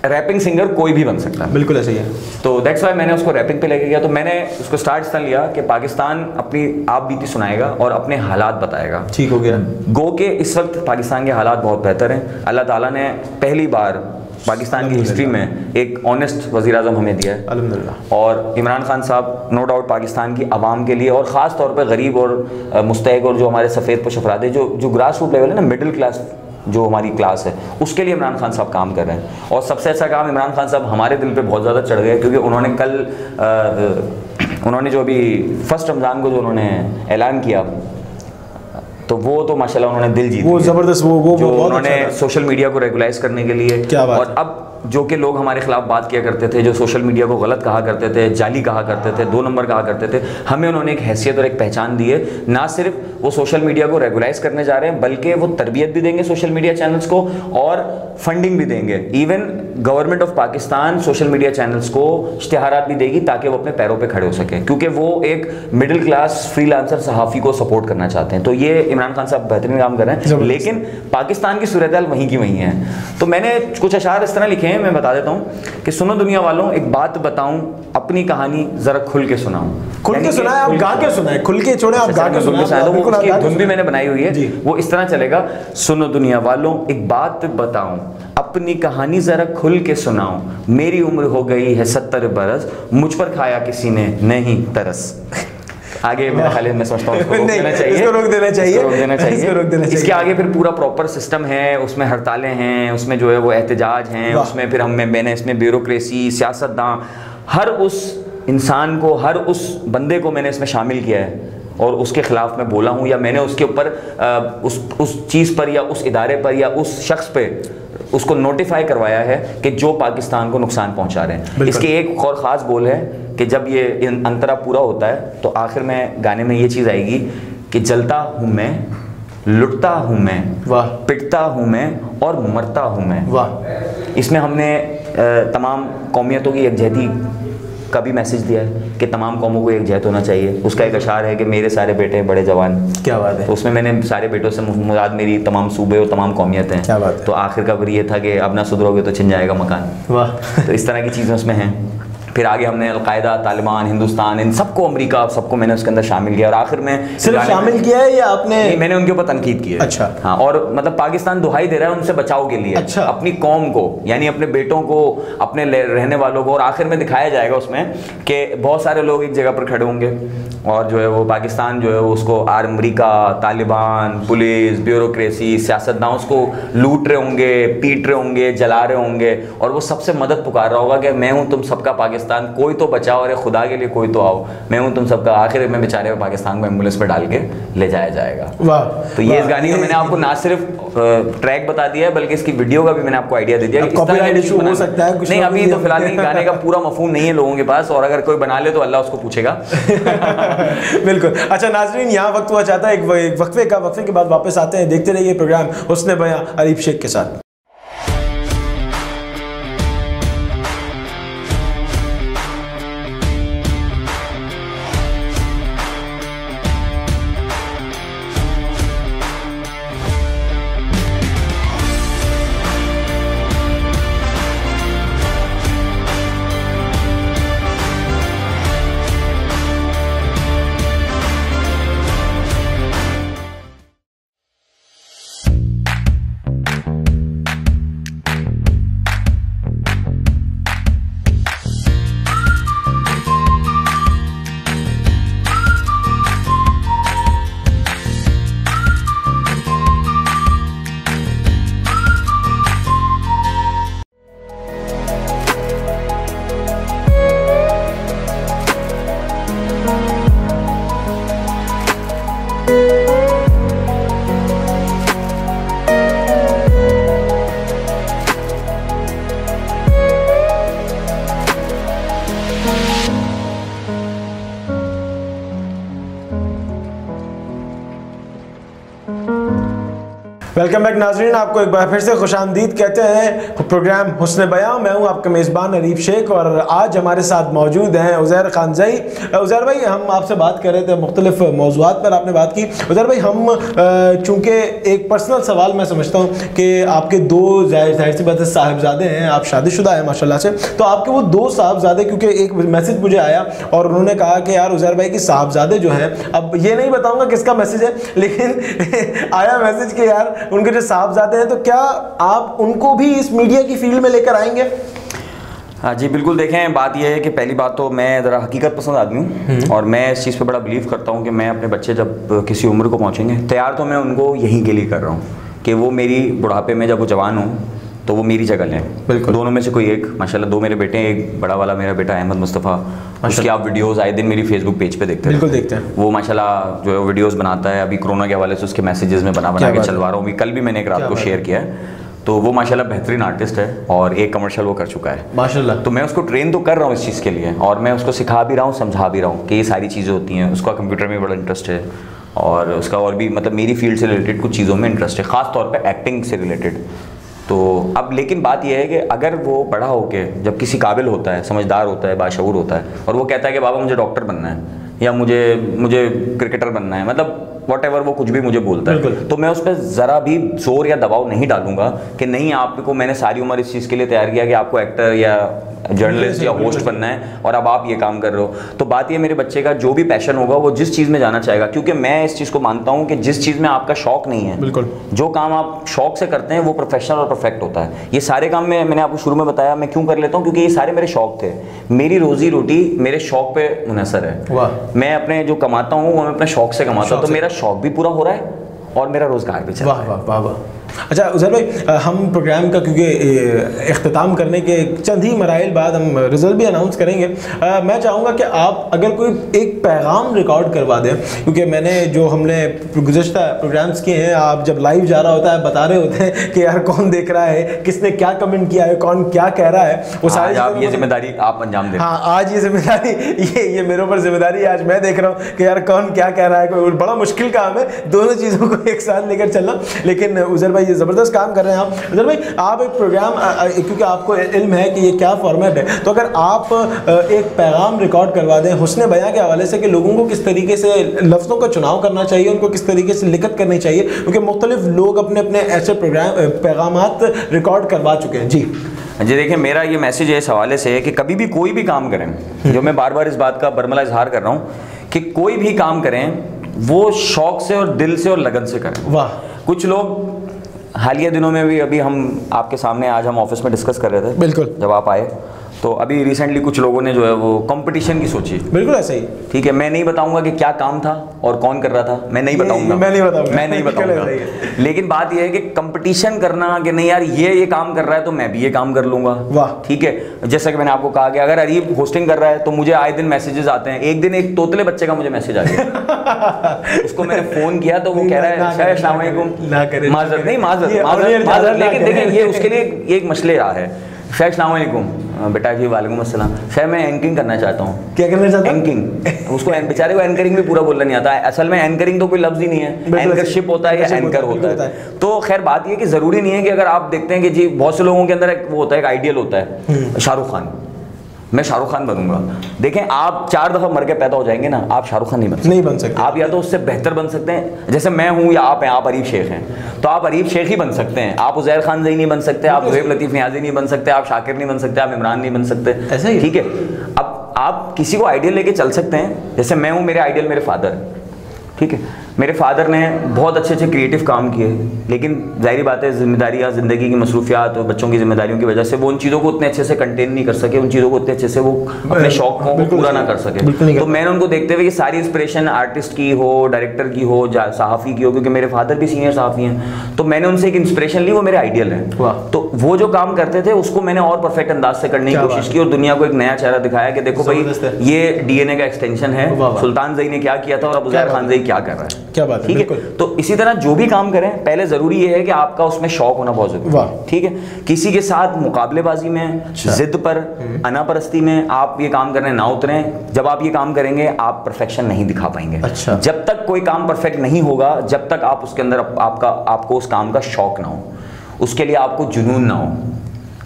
रैपिंग सिंगर कोई भी बन सकता है, बिल्कुल ऐसे ही है। तो दैट्स वाई मैंने उसको रैपिंग पे लेके गया। तो मैंने उसको स्टार्ट इसलिए लिया कि पाकिस्तान अपनी आप बीती सुनाएगा और अपने हालात बताएगा। ठीक हो गया। गो के इस वक्त पाकिस्तान के हालात बहुत बेहतर हैं। अल्लाह ताला ने पहली बार पाकिस्तान की हिस्ट्री में एक ऑनेस्ट वज़ीर आज़म हमें दिया है अल्हम्दुलिल्लाह। और इमरान खान साहब नो डाउट पाकिस्तान की आवाम के लिए और ख़ास तौर पे गरीब और मुस्तहक और जो हमारे सफ़ेद पोश अफराद है, जो ग्रास रूट लेवल है ना, मिडिल क्लास जो हमारी क्लास है, उसके लिए इमरान खान साहब काम कर रहे हैं। और सबसे अच्छा काम इमरान खान साहब हमारे दिल पे बहुत ज़्यादा चढ़ गए, क्योंकि उन्होंने कल उन्होंने जो अभी फर्स्ट रमज़ान को जो उन्होंने ऐलान किया, तो वो तो माशाल्लाह उन्होंने दिल जीत, वो ज़बरदस्त, वो जो उन्होंने सोशल मीडिया को रेगुलाइज करने के लिए। क्या बात। और अब जो कि लोग हमारे खिलाफ बात किया करते थे, जो सोशल मीडिया को गलत कहा करते थे, जाली कहा करते थे, 2 नंबर कहा करते थे, हमें उन्होंने एक हैसियत और एक पहचान दी है। ना सिर्फ वो सोशल मीडिया को रेगुलाइज करने जा रहे हैं, बल्कि वो तरबियत भी देंगे सोशल मीडिया चैनल्स को और फंडिंग भी देंगे। Even government of Pakistan social media channels को इश्तिहारात भी देगी ताकि वो अपने पैरों पे खड़े हो सके, क्योंकि वो एक मिडिल क्लास फ्रीलांसर सहाफ़ी को सपोर्ट करना चाहते हैं। तो ये इमरान खान साहब बेहतरीन काम कर रहे हैं, लेकिन पाकिस्तान की सूरत हाल वहीं की वहीं है। तो मैंने कुछ अशार इस तरह लिखे हैं, मैं बता देता हूँ कि सुनो दुनिया वालों, एक बात बताऊं, अपनी कहानी जरा खुल के सुनाऊं। खुल के सुनाए, आप गा के सुनाए, खुल के छोड़े, आप गा के सुनाए। तो वो उसकी धुन भी मैंने बनाई हुई है, वो इस तरह चलेगा। सुनो दुनिया वालों, एक बात बताऊं, अपनी कहानी जरा खुल के सुनाऊं, मेरी उम्र हो गई है 70 बरस, मुझ पर खाया किसी ने नहीं तरस। आगे मेरा ख्याल है, मैं समझता हूँ इसको रोक देना चाहिए, इसको रोक देना चाहिए, इसको रोक देना चाहिए, इसको रोक देना चाहिए। इसके आगे फिर पूरा प्रॉपर सिस्टम है, उसमें हड़तालें हैं, उसमें जो है वो एहतजाज हैं, उसमें फिर मैंने इसमें ब्यूरोक्रेसी, सियासतदान, हर उस इंसान को, हर उस बंदे को मैंने इसमें शामिल किया है और उसके खिलाफ मैं बोला हूँ, या मैंने उसके ऊपर उस चीज़ पर या उस इदारे पर या उस शख्स पे उसको नोटिफाई करवाया है कि जो पाकिस्तान को नुकसान पहुंचा रहे हैं। इसके एक और ख़ास बोल है कि जब ये अंतरा पूरा होता है तो आखिर में गाने में ये चीज़ आएगी कि जलता हूँ मैं, लुटता हूँ मैं, वाह, पिटता हूँ मैं और मरता हूँ मैं। वाह। इसमें हमने तमाम कौमियतों की यकजहती का भी मैसेज दिया है कि तमाम कौमों को एकजहत होना चाहिए। उसका एक अशार है कि मेरे सारे बेटे बड़े जवान। क्या बात है। तो उसमें मैंने सारे बेटों से मुराद मेरी तमाम सूबे और तमाम कौमियत हैं। क्या बात है। तो आखिर का फिर ये था कि अब ना सुधरोगे तो छिन जाएगा मकान। वाह। तो इस तरह की चीज़ें उसमें हैं। फिर आगे हमने अलकायदा, तालिबान, हिंदुस्तान, इन सबको, अमेरिका, सबको मैंने उसके अंदर शामिल किया। और आखिर में सिर्फ शामिल किया है या आपने? मैंने उनके ऊपर तनकीद की है। अच्छा। हाँ, और मतलब पाकिस्तान दुहाई दे रहा है उनसे बचाव के लिए। अच्छा। अपनी कौम को, यानी अपने बेटों को, अपने रहने वालों को। और आखिर में दिखाया जाएगा उसमें कि बहुत सारे लोग एक जगह पर खड़े होंगे और जो है वो पाकिस्तान जो है उसको अमेरिका, तालिबान, पुलिस, ब्यूरोक्रेसी, सियासतदान उसको लूट रहे होंगे, पीट रहे होंगे, जला रहे होंगे, और वो सबसे मदद पुकार रहा होगा कि मैं हूँ तुम सबका पाकिस्तान, कोई तो बचाओ, अरे खुदा के लिए कोई तो आओ, मैं हूँ तुम सबका। आखिर में बेचारे पाकिस्तान को एम्बुलेंस पे डाल के ले जाया जाएगा। वाह। तो ये इस गाने का मैंने आपको ना सिर्फ ट्रैक बता दिया है बल्कि इसकी वीडियो का भी मैंने आपको आइडिया दे दिया। कॉपीराइट इशू हो सकता है कुछ? नहीं, अभी तो फिलहाल नहीं, गाने का पूरा मफहूम नहीं है लोगों के पास, और अगर कोई बना ले तो अल्लाह उसको पूछेगा। बिल्कुल। अच्छा नाजरीन, यहाँ वक्त हुआ चाहता है एक वक्फे के बाद वापस आते हैं। देखते रहिए प्रोग्राम हुस्न बयां अरीफ शेख के साथ। वेलकम बैक नाजरीन, आपको एक बार फिर से खुशामदीद कहते हैं प्रोग्राम हुस्न बयां। मैं हूं आपका मेज़बान अरीफ शेख और आज हमारे साथ मौजूद हैं उज़ैर खानज़ई। उज़ैर भाई, हम आपसे बात कर रहे थे मुख्तलिफ मौज़ूआत पर, आपने बात की। उज़ैर भाई, हम चूँकि एक पर्सनल सवाल मैं समझता हूँ कि आपके दो जाहिर सी बात है साहिबजादे हैं, आप शादीशुदा हैं माशाल्लाह से, तो आपके वो दो साहबजादे, क्योंकि एक मैसेज मुझे आया और उन्होंने कहा कि यार उज़ैर भाई की साहबजादे जो हैं, अब ये नहीं बताऊँगा किसका मैसेज है, लेकिन आया मैसेज कि यार उनके जो साहबजादे हैं, तो क्या आप उनको भी इस मीडिया की फील्ड में लेकर आएंगे? हाँ जी बिल्कुल। देखें, बात यह है कि पहली बात तो मैं ज़रा हकीकत पसंद आदमी हूँ और मैं इस चीज़ पे बड़ा बिलीव करता हूँ कि मैं अपने बच्चे जब किसी उम्र को पहुँचेंगे, तैयार तो मैं उनको यहीं के लिए कर रहा हूँ कि वो मेरी बुढ़ापे में जब वो जवान हो तो वो मेरी जगह लें। बिल्कुल। दोनों में से कोई एक, माशाल्लाह 2 मेरे बेटे हैं, एक बड़ा वाला मेरा बेटा अहमद मुस्तफ़ा, उसकी आप वीडियोस आए दिन मेरी फेसबुक पेज पे देखते हैं। बिल्कुल देखते हैं। वो माशाल्लाह जो है वीडियोस बनाता है। अभी कोरोना के हवाले से उसके मैसेजेस में बना के चलवा रहा हूँ। कल भी मैंने एक रात को शेयर किया है। तो वो माशाल्लाह बेहतरीन आर्टिस्ट है और एक कमर्शियल वो कर चुका है माशाल्लाह। तो मैं उसको ट्रेन तो कर रहा हूँ इस चीज़ के लिए और मैं उसको सिखा भी रहा हूँ, समझा भी रहा हूँ कि ये सारी चीज़ें होती हैं। उसका कंप्यूटर में बड़ा इंटरेस्ट है और उसका और भी मतलब मेरी फील्ड से रिलेटेड कुछ चीज़ों में इंटरेस्ट है, ख़ास तौर पे एक्टिंग से रिलेटेड। तो अब लेकिन बात यह है कि अगर वो बड़ा होके जब किसी काबिल होता है, समझदार होता है, बाशऊर होता है और वो कहता है कि बाबा मुझे डॉक्टर बनना है या मुझे क्रिकेटर बनना है, मतलब वॉटेवर वो कुछ भी मुझे बोलता है, तो मैं उस पर ज़रा भी जोर या दबाव नहीं डालूंगा कि नहीं आपको मैंने सारी उम्र इस चीज़ के लिए तैयार किया कि आपको एक्टर या जर्नलिस्ट या होस्ट बनना है और अब आप ये काम कर रहे हो। तो बात ये मेरे बच्चे का जो भी पैशन होगा वो जिस चीज़ में जाना चाहेगा, क्योंकि मैं इस चीज़ को मानता हूँ कि जिस चीज़ में आपका शौक नहीं है, बिल्कुल जो काम आप शौक से करते हैं वो प्रोफेशनल और परफेक्ट होता है। ये सारे काम में मैंने आपको शुरू में बताया मैं क्यों कर लेता हूँ, क्योंकि ये सारे मेरे शौक थे। मेरी रोजी रोटी मेरे शौक पे मुनहसर है। मैं अपने जो कमाता हूँ वो मैं अपने शौक से कमाता हूँ, तो मेरा शौक भी पूरा हो रहा है और मेरा रोजगार भी चल रहा है। वाह वाह वाह। अच्छा उज़ैर भाई, हम प्रोग्राम का क्योंकि इख्तिताम करने के चंद ही मराइल बाद हम रिज़ल्ट भी अनाउंस करेंगे, मैं चाहूँगा कि आप अगर कोई एक पैगाम रिकॉर्ड करवा दें, क्योंकि मैंने जो हमने गुज़श्ता प्रोग्राम्स किए हैं, आप जब लाइव जा रहा होता है बता रहे होते हैं कि यार कौन देख रहा है, किसने क्या कमेंट किया है, कौन क्या कह रहा है, वो सारी आप ये जिम्मेदारी आप अंजाम दें। हाँ, आज ये जिम्मेदारी ये मेरे ऊपर जिम्मेदारी है। आज मैं देख रहा हूँ कि यार कौन क्या कह रहा है। कोई बड़ा मुश्किल काम है दोनों चीज़ों को एक साथ लेकर चलना, लेकिन उज़ैर भाई ये ज़बरदस्त काम कर रहे हैं आप। उज़ैर भाई, आप एक प्रोग्राम, क्योंकि आपको इल्म है कि ये क्या फॉर्मेट है, तो अगर आप एक पैगाम रिकॉर्ड करवा दें हुस्न बयां के हवाले से कि लोगों को किस तरीके से लफ्ज़ों का चुनाव करना चाहिए, उनको किस तरीके से लिखत करनी चाहिए, क्योंकि मुख्तलिफ लोग अपने अपने ऐसे पैगामात रिकॉर्ड करवा चुके हैं। जी देखिए, मेरा ये मैसेज है इस हवाले से कि कभी भी कोई भी काम करें, जो मैं बार बार इस बात का बरमला इजहार कर रहा हूँ कि कोई भी काम करें वो शौक से और दिल से और लगन से करें। वाह। कुछ लोग हालिया दिनों में भी, अभी हम आपके सामने आज हम ऑफिस में डिस्कस कर रहे थे, बिल्कुल जब आप आए, तो अभी रिसेंटली कुछ लोगों ने जो है वो कंपटीशन की सोची। बिल्कुल ऐसे ही। ठीक है, मैं नहीं बताऊंगा कि क्या काम था और कौन कर रहा था, मैं नहीं बताऊंगा, मैं नहीं बताऊंगा। लेकिन बात यह है कि कंपटीशन करना कि नहीं यार ये काम कर रहा है तो मैं भी ये काम कर लूंगा। वाह। ठीक है, जैसा कि मैंने आपको कहा कि अगर अरीब होस्टिंग कर रहा है तो मुझे आए दिन मैसेजेस आते हैं। एक दिन एक तोतले बच्चे का मुझे मैसेज आ गया उसको मैंने फोन किया तो वो कह रहा है शायद अस्सलाम वालेकुम, माजरत नहीं, माजरत, लेकिन देखिए ये उसके लिए एक मसले रहा है। शायद अस्सलाम वालेकुम बेटा जी, वालेकुम अस्सलाम। शायद मैं एंकरिंग करना चाहता हूँ। क्या करना चाहता हूँ? एंकरिंग। उसको बेचारे को एंकरिंग भी पूरा बोलना नहीं आता है। असल में एंकरिंग तो कोई लफ्ज ही नहीं है, एंकरशिप होता है या एंकर होता है। तो खैर बात ये कि जरूरी नहीं है कि अगर आप देखते हैं कि जी बहुत से लोगों के अंदर एक वो होता है, एक आइडियल होता है, शाहरुख खान, मैं शाहरुख खान बनूंगा। देखें, आप 4 दफा मर के पैदा हो जाएंगे ना, आप शाहरुख खान नहीं बन सकते। आप या तो उससे बेहतर बन सकते हैं, जैसे मैं हूं या आप हैं, आप अरीब शेख हैं, तो आप अरीब शेख ही बन सकते हैं। आप उज़ैर खान ज़ई नहीं बन सकते, आप ज़ुहैब लतीफ़ नियाज़ी नहीं बन सकते, आप शाकिर नहीं बन सकते, आप इमरान नहीं बन सकते। ऐसा ही, ठीक है। अब आप किसी को आइडियल लेके चल सकते हैं, जैसे मैं हूँ, मेरे आइडियल मेरे फादर है। ठीक है, मेरे फादर ने बहुत अच्छे अच्छे क्रिएटिव काम किए, लेकिन जाहिर बात है जिम्मेदारियाँ, ज़िंदगी की मसरूफियात और बच्चों की जिम्मेदारियों की वजह से वो उन चीज़ों को उतने अच्छे से कंटेन नहीं कर सके, उन चीज़ों को उतने अच्छे से वो अपने शौक को पूरा ना कर सके। तो मैंने उनको देखते हुए कि सारी इंस्पिरेशन आर्टिस्ट की हो, डायरेक्टर की हो, सहाफ़ी की हो, क्योंकि मेरे फादर भी सीनियर सहाफ़ी हैं, तो मैंने उनसे एक इंस्पिरेशन ली, वो मेरे आइडियल हैं। तो वो जो काम करते थे उसको मैंने और परफेक्ट अंदाज से करने की कोशिश की और दुनिया को एक नया चेहरा दिखाया कि देखो भाई ये DNA का एक्सटेंशन है, सुल्तान ज़ई ने क्या किया था और अब उज़ैर खान ज़ई क्या कर रहा है। क्या बात है। ठीक है, तो इसी तरह जो भी काम करें, पहले जरूरी ये है कि आपका उसमें शौक होना बहुत जरूरी है। ठीक है, किसी के साथ मुकाबलेबाजी में, जिद पर, अनापरस्ती में आप ये काम करने ना उतरें। जब आप ये काम करेंगे आप परफेक्शन नहीं दिखा पाएंगे। अच्छा। जब तक कोई काम परफेक्ट नहीं होगा, जब तक आप उसके अंदर आपको उस काम का शौक ना हो, उसके लिए आपको जुनून ना हो।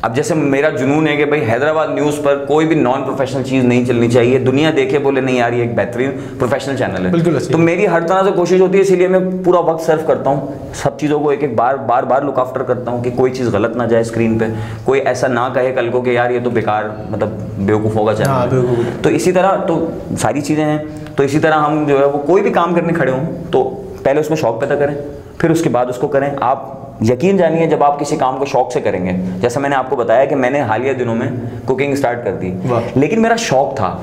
अब जैसे मेरा जुनून है कि भाई हैदराबाद न्यूज़ पर कोई भी नॉन प्रोफेशनल चीज़ नहीं चलनी चाहिए, दुनिया देखे बोले नहीं यार ये एक बेहतरीन प्रोफेशनल चैनल है। तो मेरी हर तरह से कोशिश होती है, इसीलिए मैं पूरा वक्त सर्व करता हूँ, सब चीज़ों को एक एक बार लुक आफ्टर करता हूँ कि कोई चीज़ गलत ना जाए स्क्रीन पे, कोई ऐसा ना कहे कल को कि यार ये तो बेकार, मतलब बेवकूफ़ों का चैनल। तो इसी तरह तो सारी चीज़ें हैं। तो इसी तरह हम जो है वो कोई भी काम करने खड़े हों तो पहले उसमें शौक पैदा करें, फिर उसके बाद उसको करें। आप यकीन जानिए, जब आप किसी काम को शौक से करेंगे, जैसे मैंने आपको बताया कि मैंने हालिया दिनों में कुकिंग स्टार्ट कर दी, लेकिन मेरा शौक था,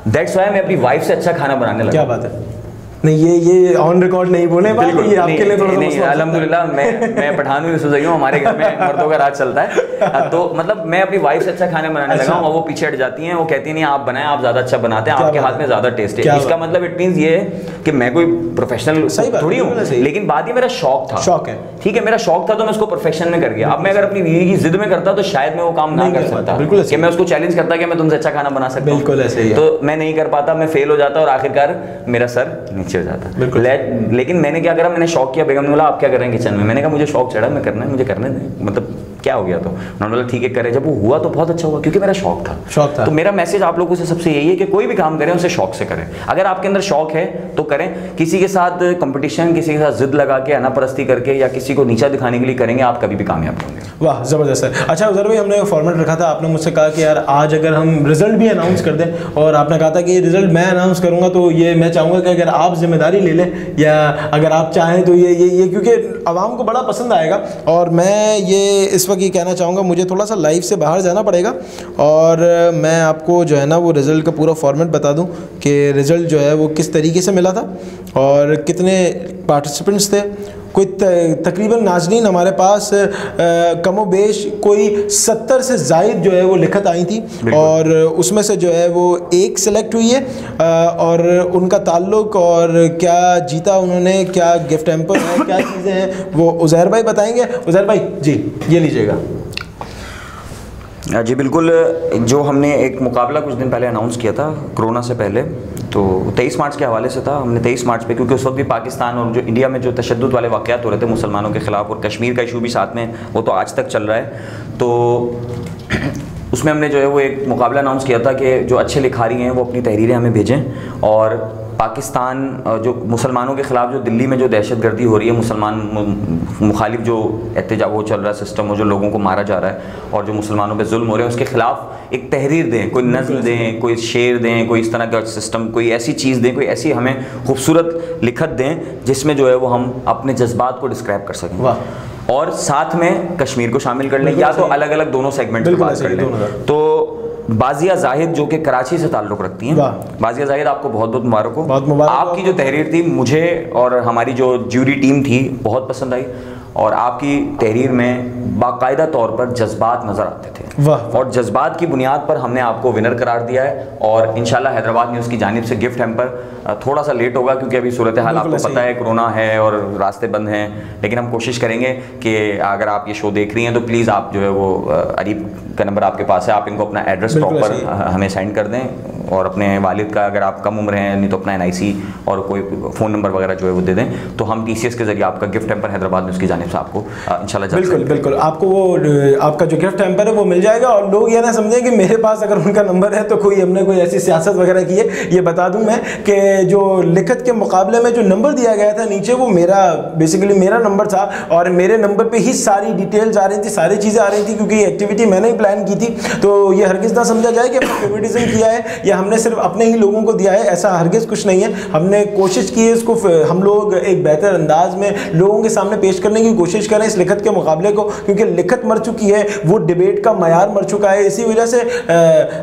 दैट्स वाई मैं अपनी वाइफ से अच्छा खाना बनाने लगा। क्या बात है। नहीं, ये ऑन रिकॉर्ड नहीं बोले बात, ये आपके लिए थोड़ा नहीं, अल्हम्दुलिल्लाह मैं पठान हूँ, सही हूँ, हमारे घर में मर्दों का राज चलता है। तो मतलब मैं अपनी वाइफ से अच्छा खाने बनाने लगा हूँ, और वो पीछे हट जाती हैं, वो कहती है नहीं आप बनाएं, आप ज्यादा अच्छा बनाते हैं, आपके हाथ में ज्यादा टेस्ट है। इसका मतलब इट मींस ये है कि मैं कोई प्रोफेशनल थोड़ी हूँ, लेकिन बात ये मेरा शौक था, शौक है, ठीक है, मेरा शौक था तो मैं उसको प्रोफेशन में कर गया। अब मैं अगर अपनी बीवी की जिद में करता तो शायद मैं वो काम ना कर सकता, कि मैं उसको चैलेंज करता कि मैं तुमसे अच्छा खाना बना सकता हूँ, बिल्कुल ऐसे ही है। तो मैं नहीं कर पाता, मैं फेल हो जाता और आखिरकार मेरा सर नीचे हो जाता। लेकिन मैंने क्या करा, मैंने शौक किया। बेगम ने बोला आप क्या कर रहे हैं किचन में? मैंने कहा मुझे शौक चढ़ा, मैं करना है, मुझे करने दें, मतलब क्या हो गया। तो उन्होंने बोला ठीक है करे। जब वो हुआ तो बहुत अच्छा हुआ, क्योंकि मेरा शौक था। तो मेरा मैसेज आप लोगों से सबसे यही है कि कोई भी काम करें उसे शौक से करें। अगर आपके अंदर शौक है तो करें, किसी के साथ कंपटीशन, किसी के साथ जिद लगा के, अनापरस्ती करके या किसी को नीचा दिखाने के लिए करेंगे, आप कभी भी कामयाब होंगे। वाह, ज़बरदस्त है। अच्छा उज़ैर भाई, हमने फॉर्मेट रखा था, आपने मुझसे कहा कि यार आज अगर हम रिजल्ट भी अनाउंस कर दें, और आपने कहा था कि रिजल्ट मैं अनाउंस करूंगा, तो ये मैं चाहूँगा कि अगर आप जिम्मेदारी ले लें, या अगर आप चाहें तो ये क्योंकि आवाम को बड़ा पसंद आएगा। और मैं ये इस वक्त ये कहना चाहूँगा, मुझे थोड़ा सा लाइव से बाहर जाना पड़ेगा, और मैं आपको जो है ना वो रिज़ल्ट का पूरा फॉर्मेट बता दूं कि रिज़ल्ट जो है वो किस तरीके से मिला था और कितने पार्टिसिपेंट्स थे। कोई तकरीबन नाज़रीन हमारे पास कमो बेश कोई 70 से ज़ायद जो है वो लिखत आई थी, और उसमें से जो है वो एक सिलेक्ट हुई है, और उनका ताल्लुक़ और क्या जीता उन्होंने, क्या गिफ्ट हैम्पर है, क्या चीज़ें हैं, वो उज़ैर भाई बताएंगे। उज़ैर भाई जी, ये लीजिएगा। जी बिल्कुल, जो हमने एक मुकाबला कुछ दिन पहले अनाउंस किया था कोरोना से पहले, तो 23 मार्च के हवाले से था। हमने 23 मार्च पे, क्योंकि उस वक्त भी पाकिस्तान और जो इंडिया में जो तशद्दुद वाले वाक़यात हो रहे थे मुसलमानों के ख़िलाफ़, और कश्मीर का इशू भी साथ में, वो तो आज तक चल रहा है, तो उसमें हमने जो है वो एक मुकाबला अनाउंस किया था कि जो अच्छे लिखारी हैं वो अपनी तहरीरें हमें भेजें, और पाकिस्तान जो मुसलमानों के ख़िलाफ़ जो दिल्ली में जो दहशतगर्दी हो रही है, मुसलमान मुखालिफ जो एहतजाज वो चल रहा है सिस्टम, वो जो लोगों को मारा जा रहा है और जो मुसलमानों पे जुल्म हो रहे हैं, उसके ख़िलाफ़ एक तहरीर दें, कोई नज़्म दें, कोई शेर दें, कोई इस तरह का सिस्टम, कोई ऐसी चीज़ दें, कोई ऐसी हमें खूबसूरत लिखत दें जिसमें जो है वो हम अपने जज्बात को डिस्क्राइब कर सकें, और साथ में कश्मीर को शामिल कर लें, या तो अलग अलग दोनों सेगमेंट की बात कर लें। तो बाजिया जाहिद जो कि कराची से ताल्लुक़ रखती हैं, बाजिया जाहिद आपको बहुत बहुत मुबारक हो। आपकी जो तहरीर थी मुझे और हमारी जो ज्यूरी टीम थी बहुत पसंद आई, और आपकी तहरीर में बाकायदा तौर पर जज्बात नज़र आते थे, और जज्बात की बुनियाद पर हमने आपको विनर करार दिया है। और इंशाल्लाह हैदराबाद न्यूज़ की जानिब से गिफ्ट हैम्पर थोड़ा सा लेट होगा, क्योंकि अभी सूरत हाल आपको पता है, कोरोना है और रास्ते बंद हैं, लेकिन हम कोशिश करेंगे कि अगर आप ये शो देख रही हैं तो प्लीज़ आप जो है वो अरीब का नंबर आपके पास है, आप इनको अपना एड्रेस प्रॉपर हमें सेंड कर दें, और अपने वालिद का, अगर आप कम उम्र हैं, नहीं तो अपना NIC और कोई फ़ोन नंबर वगैरह जो है वो दे दें, तो हम TCS के ज़रिए आपका गिफ्ट हैम्पर हैदराबाद न्यूज़ की जानिब से आपको इंशाल्लाह बिल्कुल आपको वो आपका जो गिफ्ट हैम्पर है वो मिल जाएगा। और लोग ये ना समझें कि मेरे पास अगर उनका नंबर है तो कोई हमने कोई ऐसी सियासत वगैरह की है। ये बता दूं मैं कि जो लिखत के मुकाबले में जो नंबर दिया गया था नीचे, वो मेरा बेसिकली मेरा नंबर था, और मेरे नंबर पे ही सारी डिटेल्स आ रही थी, सारी चीज़ें आ रही थी, क्योंकि ये एक्टिविटी मैंने ही प्लान की थी। तो ये हरगिज़ ना समझा जाए कि हमने फेवरेटिज्म किया है या हमने सिर्फ अपने ही लोगों को दिया है, ऐसा हरगिज़ कुछ नहीं है। हमने कोशिश की है इसको हम लोग एक बेहतर अंदाज में लोगों के सामने पेश करने की कोशिश करें इस लिखत के मुकाबले को, क्योंकि लिखत मर चुकी है, वो डिबेट का मयार मर चुका है। इसी वजह से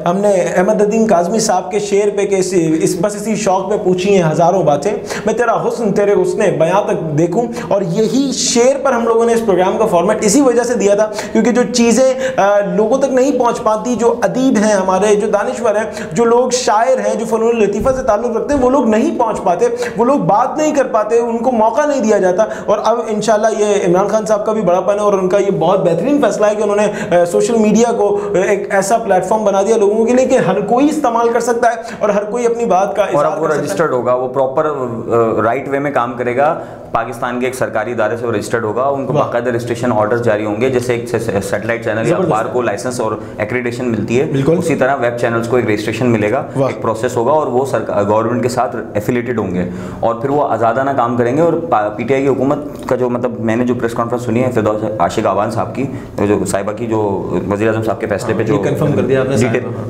हमने अहमदुद्दीन काज़मी साहब के शेर पे के इसी शौक में पूछी हैं हज़ारों बातें, मैं तेरा हुस्न तेरे हुस्ने बयां तक देखूं। और यही शेर पर हम लोगों ने इस प्रोग्राम का फॉर्मेट इसी वजह से दिया था, क्योंकि जो चीज़ें लोगों तक नहीं पहुँच पाती, जो अदीब हैं हमारे, जो दानिश्वर हैं, जो लोग शायर हैं, जो फ़नून लतीफ़ा से ताल्लुक़ रखते हैं, वो लोग नहीं पहुँच पाते, वो लोग बात नहीं कर पाते, उनको मौका नहीं दिया जाता। और अब इंशाल्लाह ये इमरान खान साहब का भी बड़ापन है, और उनका ये बहुत बेहतरीन फैसला है कि उन्होंने सोशल मीडिया को एक ऐसा प्लेटफॉर्म बना दिया लोगों के लिए कि हर कोई इस्तेमाल कर सकता है और हर कोई अपनी बात का और वो रजिस्टर्ड होगा, वो प्रॉपर राइट वे में काम करेगा, पाकिस्तान के एक सरकारी इदारे से वो रजिस्टर्ड होगा, उनको बाकायदा रजिस्ट्रेशन ऑर्डर जारी होंगे, जैसे एक सैटेलाइट चैनल या अखबार को लाइसेंस और एक्रेडिटेशन मिलती है, उसी तरह वेब चैनल्स को एक रजिस्ट्रेशन मिलेगा। चलेगा, एक प्रोसेस होगा और वो सरकार गवर्नमेंट के साथ एफिलेटेड होंगे और फिर वो आज़ादाना काम करेंगे। और पीटीआई की हुकूमत का जो मतलब मैंने जो प्रेस कॉन्फ्रेंस सुनी है फिरदौस आशिक आवान साहब की, जो साहिबा की, जो वज़ीर आज़म साहब के फैसले पे जो कंफर्म कर दिया आपने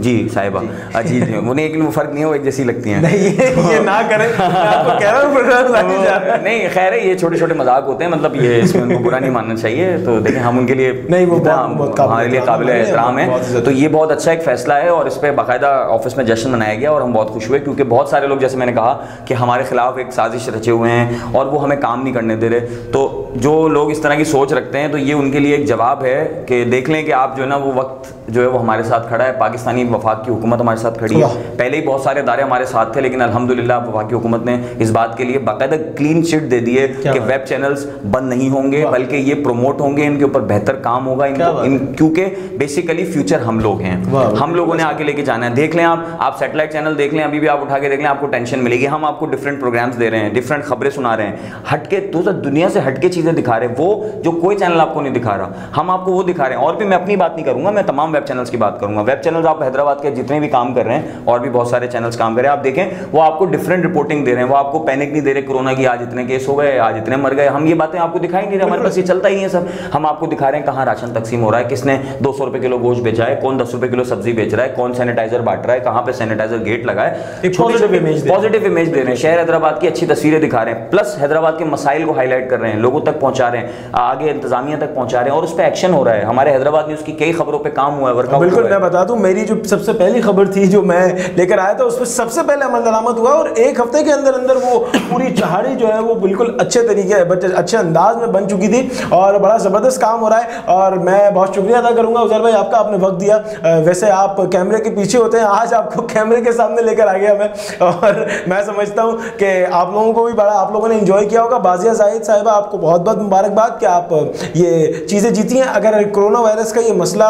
जी साहिबा जी उन्हें एक फ़र्क नहीं हो, एक जैसी लगती हैं। ये ना करें, आपको कह रहा हूं। नहीं खैर है, ये छोटे छोटे मजाक होते हैं, मतलब ये इसमें उनको बुरा नहीं मानना चाहिए। तो देखें हम उनके लिए नहीं, वो हमारे लिए काबिल एहतराम है। तो ये बहुत अच्छा एक फैसला है और इस पर बाकायदा ऑफिस में जश्न मनाया गया और हम बहुत खुश हुए, क्योंकि बहुत सारे लोग, जैसे मैंने कहा, कि हमारे खिलाफ एक साजिश रचे हुए हैं और वो हमें काम नहीं करने दे रहे। तो जो लोग इस तरह की सोच रखते हैं, तो ये उनके लिए एक जवाब है कि देख लें कि आप जो है ना, वो वक्त जो है वो हमारे साथ खड़ा है। पाकिस्तानी वफाक की हुकूमत हमारे साथ खड़ी है। पहले ही बहुत सारे इदारे हमारे साथ थे, लेकिन अल्हम्दुलिल्लाह वफाकी हुकूमत ने इस बात के लिए बाकायदा क्लीन चिट दे दी है कि वेब चैनल्स बंद नहीं होंगे, बल्कि ये प्रमोट होंगे, इनके ऊपर बेहतर काम होगा, क्योंकि बेसिकली फ्यूचर हम लोग हैं, हम लोगों ने आगे लेके जाना है। देख लें आप सैटेलाइट चैनल देख लें, अभी भी आप उठा के देख लें, आपको टेंशन मिलेगी। हम आपको डिफरेंट प्रोग्राम्स दे रहे हैं, डिफरेंट खबरें सुना रहे हैं, हटके दूसरा दुनिया से हटके चीजें दिखा रहे हैं, वो जो कोई चैनल आपको नहीं दिखा रहा, हम आपको वो दिखा रहे हैं। और भी मैं अपनी बात नहीं करूंगा, मैं तमाम वेब चैनल्स की बात करूंगा। वेब चैनल्स आप हैदराबाद के जितने भी काम कर रहे हैं, और भी बहुत सारे चैनल्स काम कर रहे हैं, आप देखें वो आपको डिफरेंट रिपोर्टिंग दे रहे हैं, वो आपको पैनिक नहीं दे रहे कोरोना की, आज इतने केस हो गए, आज इतने मर गए। हम ये बातें आपको दिखाई नहीं रहे, हमारे पास ये चलता ही है सब। हम आपको दिखा रहे हैं कहाँ राशन तकसीम हो रहा है, किसने 200 रुपए किलो गोश्त बेचा है, कौन 10 रुपए किलो सब्जी बेच रहा है, कौन सैनिटाइजर बांट रहा है, कहाँ पे सैनिटाइजर गेट लगा है। पॉजिटिव इमेज दे रहे हैं, शहर हैदराबाद की अच्छी तस्वीरें दिखा रहे हैं, प्लस हैदराबाद के मसाइल को हाईलाइट कर रहे हैं, लोगों तक पहुंचा रहे हैं, आगे इंतजामिया तक पहुंचा रहे हैं, और उस पर एक्शन हो रहा है। हमारे हैदराबाद न्यूज़ की कई खबरों पे काम हुआ है, वर्कआउट। बिल्कुल, मैं बता दूं, मेरी जो सबसे पहली खबर थी जो मैं लेकर आया था, उस पर सबसे पहले अमल दरामद हुआ और एक हफ्ते के अंदर अंदर वो पूरी चहाड़ी जो है वो बिल्कुल अच्छे तरीके अच्छे अंदाज में बन चुकी थी और बड़ा ज़बरदस्त काम हो रहा है। और मैं बहुत शुक्रिया अदा करूंगा उज़ैर भाई आपका, आपने वक्त दिया। वैसे आप कैमरे के पीछे होते हैं, आज आपको कैमरे के सामने लेकर आ गया मैं, और मैं समझता हूं कि आप लोगों को भी बड़ा, आप लोगों ने एंजॉय किया होगा। बाजिया जाहिद साहिबा, आपको बहुत बहुत मुबारकबाद कि आप ये चीज़ें जीती हैं। अगर कोरोना वायरस का ये मसला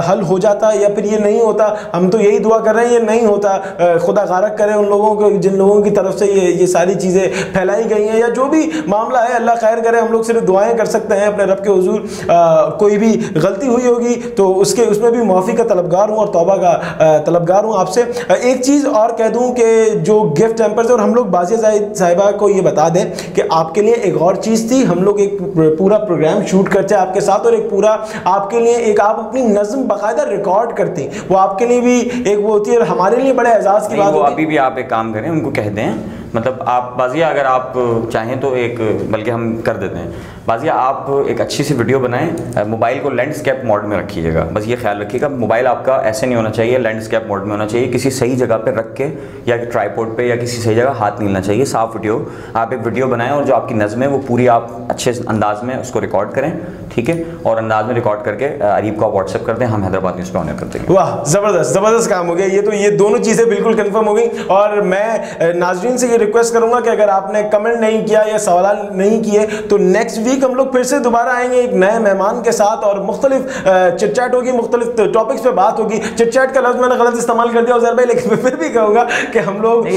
हल हो जाता या फिर ये नहीं होता, हम तो यही दुआ कर रहे हैं ये नहीं होता, खुदा गारक करे उन लोगों को जिन लोगों की तरफ से ये सारी चीज़ें फैलाई गई हैं, या जो भी मामला है अल्लाह खैर करे। हम लोग सिर्फ दुआएं कर सकते हैं अपने रब के हुजूर। कोई भी गलती हुई होगी तो उसमें भी माफ़ी का तलबगार हूँ और तौबा का तलबगार हूँ आपसे। एक चीज़ और कह दूँ कि जो गिफ्ट हैम्पर्स, और हम लोग बाजिया जाहिद साहिबा को ये बता दें कि आपके लिए एक और चीज़ थी, हम लोग एक पूरा प्रोग्राम शूट करते हैं आपके साथ, और एक पूरा आपके लिए एक आप अपनी नज़्म बाकायदा रिकॉर्ड करते हैं, वो आपके लिए भी एक वो होती है, और हमारे लिए बड़े एजाज़ की बात होती है। अभी भी आप एक काम करें, उनको कह दें, मतलब आप बाजिया अगर आप चाहें तो एक, बल्कि हम कर देते हैं, बाजिया आप एक अच्छी सी वीडियो बनाएं, मोबाइल को लैंडस्केप मोड में रखिएगा। बस ये ख्याल रखिएगा, मोबाइल आपका ऐसे नहीं होना चाहिए, लैंडस्केप मोड में होना चाहिए, किसी सही जगह पे रख के या ट्राइपॉड पे या किसी सही जगह हाथ नहीं लेना चाहिए, साफ वीडियो। आप एक वीडियो बनाएं और जो आपकी नज़्म है वो पूरी आप अच्छे अंदाज में उसको रिकॉर्ड करें, ठीक है, और अंदाज में रिकॉर्ड करके अरीब को आप व्हाट्सएप कर दें, हम हैदराबाद न्यूज़ पे ऑनर कर देंगे। वाह, ज़बरदस्त काम हो गया ये तो, ये दोनों चीज़ें बिल्कुल कंफर्म हो गई। और मैं नाजरीन से ये रिक्वेस्ट करूंगा कि अगर आपने कमेंट नहीं किया या सवाल नहीं किए तो नेक्स्ट वीक हम लोग फिर से दोबारा आएंगे एक नए मेहमान के साथ, और मुख्तलिफ चिट-चैट होगी, मुख्तलिफ टॉपिक्स पे बात होगी। चिट-चैट का लफ्ज़ मैंने गलत इस्तेमाल कर दिया उज़ैर भाई, लेकिन मैं फिर भी कहूँगा कि हम लोग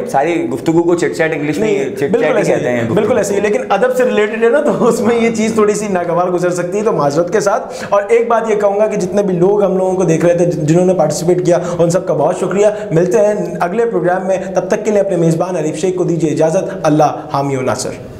सारी गुफ्तगू को चिट-चैट इंग्लिश में चिट-चैट कहते हैं, बिल्कुल ऐसे ही, लेकिन अदब से रिलेटेड है ना, तो उसमें ये चीज़ थोड़ी सी नागवार गुजर सकती है, तो माजरत के साथ। और एक बात ये कहूँगा कि जितने भी लोग हम लोगों को देख रहे थे, जिन्होंने पार्टिसिपेट किया, उन सबका बहुत शुक्रिया। मिलते हैं अगले प्रोग्राम में, तब तक के लिए अपने मेज़बान अरीफ शेख को दीजिए इजाज़त। अल्लाह हामी व नासर।